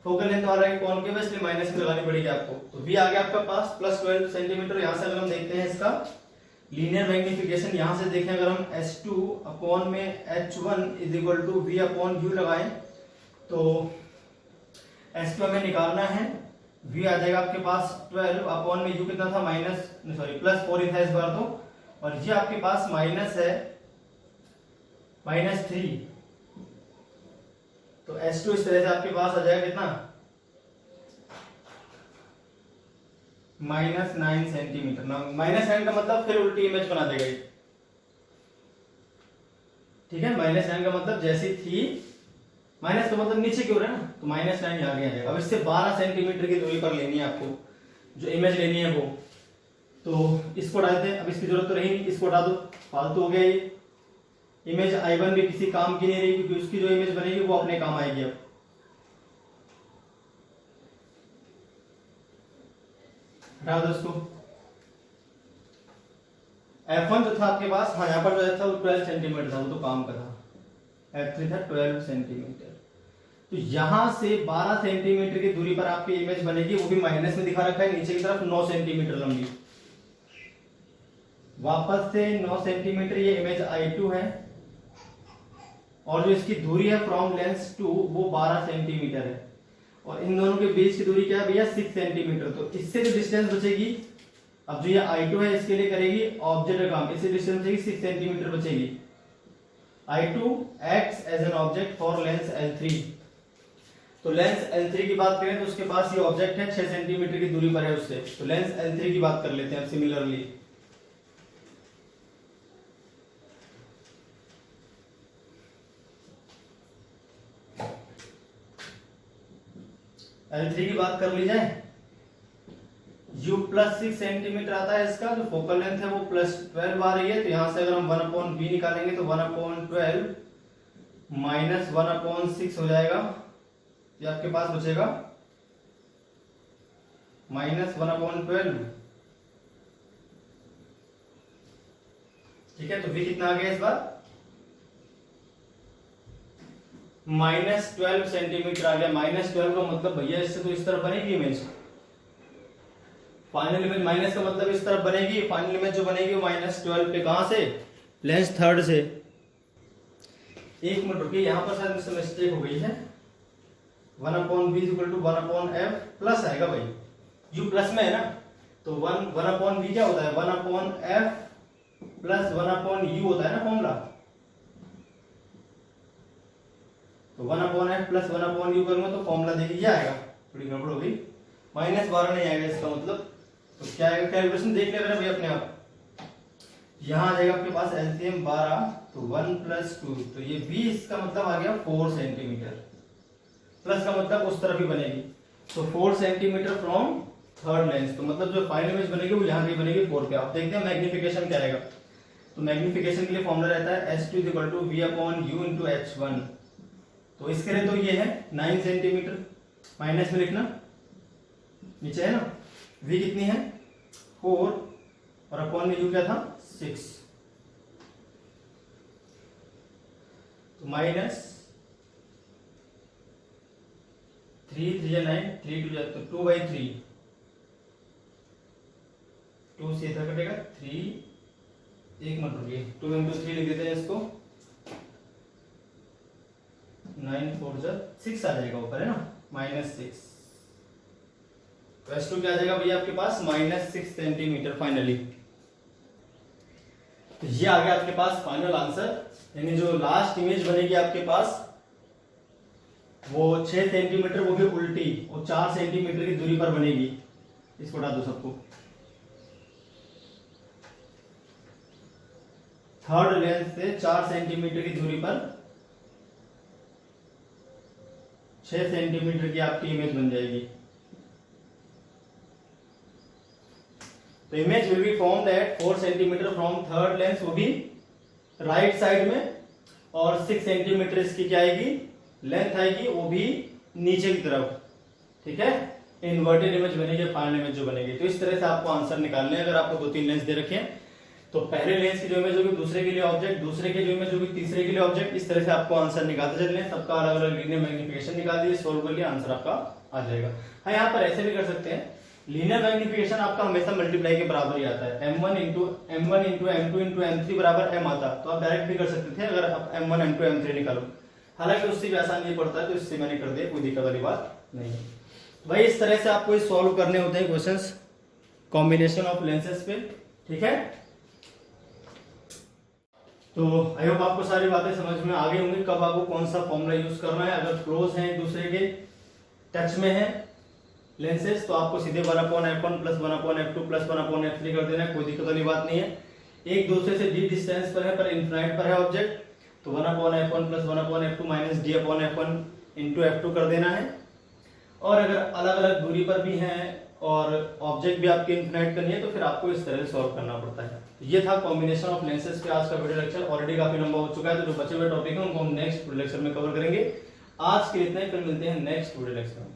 फोकल लेंथ आ रहा है कॉनकेव, इसलिए माइनस में लगानी पड़ेगी आपको। तो V आ गया आपका पास +12 सेंटीमीटर। यहां से अगर हम देखते हैं इसका लीनियर मैग्निफिकेशन, यहां से देखें अगर हम H2 अपॉन में H1 V अपॉन U लगाएं, तो H2 हमें निकालना है, V आ जाएगा आपके पास 12 अपॉन में U कितना था, +4 ही था इस बार तो, और ये आपके पास माइनस है -3, तो H2 इस तरह से आपके पास आ जाएगा कितना, -9 सेंटीमीटर। -9 का मतलब फिर उल्टी इमेज बना देगा ये, ठीक है। -9 का मतलब जैसी थी, माइनस का मतलब नीचे की ओर है ना, तो -9 यहाँ आ जाएगा। अब इससे 12 सेंटीमीटर की दूरी पर लेनी है आपको, जो इमेज लेनी है वो। तो इसको हटा देते हैं, अब इसकी जरूरत तो रही नहीं, इसको हटा दो, फालतू हो गया ये। इमेज I1 भी किसी काम की नहीं रही, क्योंकि उसकी जो इमेज बनेगी वो अपने काम आएगी। अब हटा दो इसको। F1 जो था आपके पास, हाँ यहाँ पर जो था वो 12 सेंटीमीटर था, वो तो काम का था। F3 था 12 सेंटीमीटर। तो यहां से 12 सेंटीमीटर की दूरी पर आपकी इमेज बनेगी, वो भी माइनस में दिखा रखा है, नीचे की तरफ 9 सेंटीमीटर लंबी। वापस से 9 सेंटीमीटर ये इमेज I2 है, और जो इसकी दूरी है फ्रॉम लेंस टू वो 12 सेंटीमीटर है, और इन दोनों के बीच की दूरी क्या है भैया 6 सेंटीमीटर। तो इससे जो डिस्टेंस बचेगी, अब जो ये I2 है इसके लिए करेगी ऑब्जेक्ट का काम, इससे डिस्टेंस बचेगी 6 सेंटीमीटर बचेगी। I2 acts as an object for lens L3। तो लेंस L3 की बात करें तो उसके पास ये ऑब्जेक्ट है 6 सेंटीमीटर की दूरी पर है उससे, तो लेंस L3 की बात कर लेते हैं अब सिमिलरली। L3 की बात कर ली जाए, U +6 सेंटीमीटर आता है इसका, जो फोकल लेंथ है वो +12 आ रही है, तो यहां से अगर हम 1/b निकालेंगे तो 1/12 माइनस 1/6 हो जाएगा, ये आपके पास बचेगा -1/12। ठीक है, तो v कितना आ गया इस बार, -12 सेंटीमीटर आ गया। -12 का मतलब भैया इससे तो इस तरफ बनेगी इमेज, फाइनल इमेज माइनस का मतलब इस तरफ बनेगी, फाइनल इमेज जो बनेगी वो -12 पे, कहां से, लेंस थर्ड से। एक मिनट रुकिए, यहां पर शायद मुझसे मिस्टेक हो गई है, 1/b = 1/f प्लस आएगा भाई, u प्लस में है ना, तो 1/b क्या होता है, 1/f प्लस 1/u होता है ना फॉर्मूला, तो 1/f प्लस 1/u करूंगा तो फॉर्मूला देखिए ये आएगा, थोड़ी गड़बड़ हो गई, -12 नहीं आएगा इसका मतलब, तो क्या आएगा, कैलकुलेशन देख ले भाई अपने आप। यहां आ जाएगा आपके पास एलसीएम 12, तो 1 + 2, तो ये 20 का मतलब आ गया 4 सेंटीमीटर, प्लस का मतलब उस तरफ ही बनेगी, तो 4 सेंटीमीटर फ्रॉम थर्ड लेंस, तो मतलब जो फाइनल इमेज बनेगी वो यहाँ की बनेगी 4 पे। आप देखते हैं मैग्निफिकेशन क्या आएगा, तो मैग्निफिकेशन के लिए फॉर्मूला रहता है S2 = V/U × H1, तो इसके लिए तो ये है 9 सेंटीमीटर, माइनस में लिखना, नीचे है ना, v कितनी है 4, और अपॉन में u क्या था 6, तो -3 3 या 9 3 2 तो 2/3, 2 से इधर कटेगा 3, एक मिनट रुकिए, 2 × 3 लिख देते हैं इसको, 9 4 6 आ जाएगा ऊपर है ना, -6, तो S2 क्या आ जाएगा भैया आपके पास -6 सेंटीमीटर फाइनली। तो ये आ गया आपके पास फाइनल आंसर, यानी जो लास्ट इमेज बनेगी आपके पास वो 6 सेंटीमीटर, वो भी उल्टी, और 4 सेंटीमीटर की दूरी पर बनेगी। इसको हटा दो सबको, थर्ड लेंस से 4 सेंटीमीटर की दूरी पर 6 सेंटीमीटर की आपकी इमेज बन जाएगी। तो image will be formed at 4 centimetre from third lens, वो भी राइट साइड में, और 6 सेंटीमीटर इसकी क्या आएगी, लेंथ आएगी, वो भी नीचे की तरफ, ठीक है। इन्वर्टेड इमेज बनेगी, फाइनल इमेज जो बनेगी। तो इस तरह से आपको आंसर निकालने हैं। अगर आपको 2-3 लेंस दे रखे हैं तो पहले लेंस की जो इमेज होगी दूसरे के लिए ऑब्जेक्ट, दूसरे की जो इमेज होगी तीसरे के लिए ऑब्जेक्ट, इस तरह से आपको आंसर निकालते चलने, सबका अलग अलग लीनियर मैग्निफिकेशन निकाल दिए, सोल्व कर लिया, आंसर आपका आ जाएगा। हाँ, यहाँ पर ऐसे भी कर सकते हैं, लीनियर मैग्निफिकेशन आपका हमेशा मल्टीप्लाई के बराबर ही आता है, m1 × m1 × m2 × m3 बराबर m आता, तो आप डायरेक्ट भी कर सकते थे अगर आप m1 m2 m3 निकालो, हालांकि उससे भी आसान नहीं पड़ता है, तो इससे मैंने कर दिया, कोई दिक्कत वाली बात नहीं है भाई। इस तरह से आपको सॉल्व करने होते हैं क्वेश्चंस कॉम्बिनेशन ऑफ लेंसेज पे, ठीक है। तो आई होप आपको सारी बातें समझ में आ गई होंगी, कब आपको कौन सा फॉर्मूला यूज करना है, अगर क्लोज है एक दूसरे के, टच में है, लेंसेज, तो आपको सीधे 1/f1 plus 1/f2 plus 1/f3 कर देना है, कोई दिक्कत वाली बात नहीं है। एक दूसरे से d डिस्टेंस पर है, पर इनफाइनाइट पर है ऑब्जेक्ट, तो 1/f1 plus 1/f2 minus d/f1 into f2 कर देना है। और अगर अलग अलग दूरी पर भी हैं और ऑब्जेक्ट भी आपके इनफाइनाइट करनी है तो फिर आपको इस तरह से सॉल्व करना पड़ता है। ये था कॉम्बिनेशन ऑफ लेंसेज पे आज का वीडियो लेक्चर। ऑलरेडी काफी लंबा हो चुका है, तो जो बचे हुए टॉपिक है उनको हम नेक्स्ट वीडियो लेक्चर में कवर करेंगे। आज के लिए इतना ही, फिर मिलते हैं नेक्स्ट वीडियो लेक्चर में।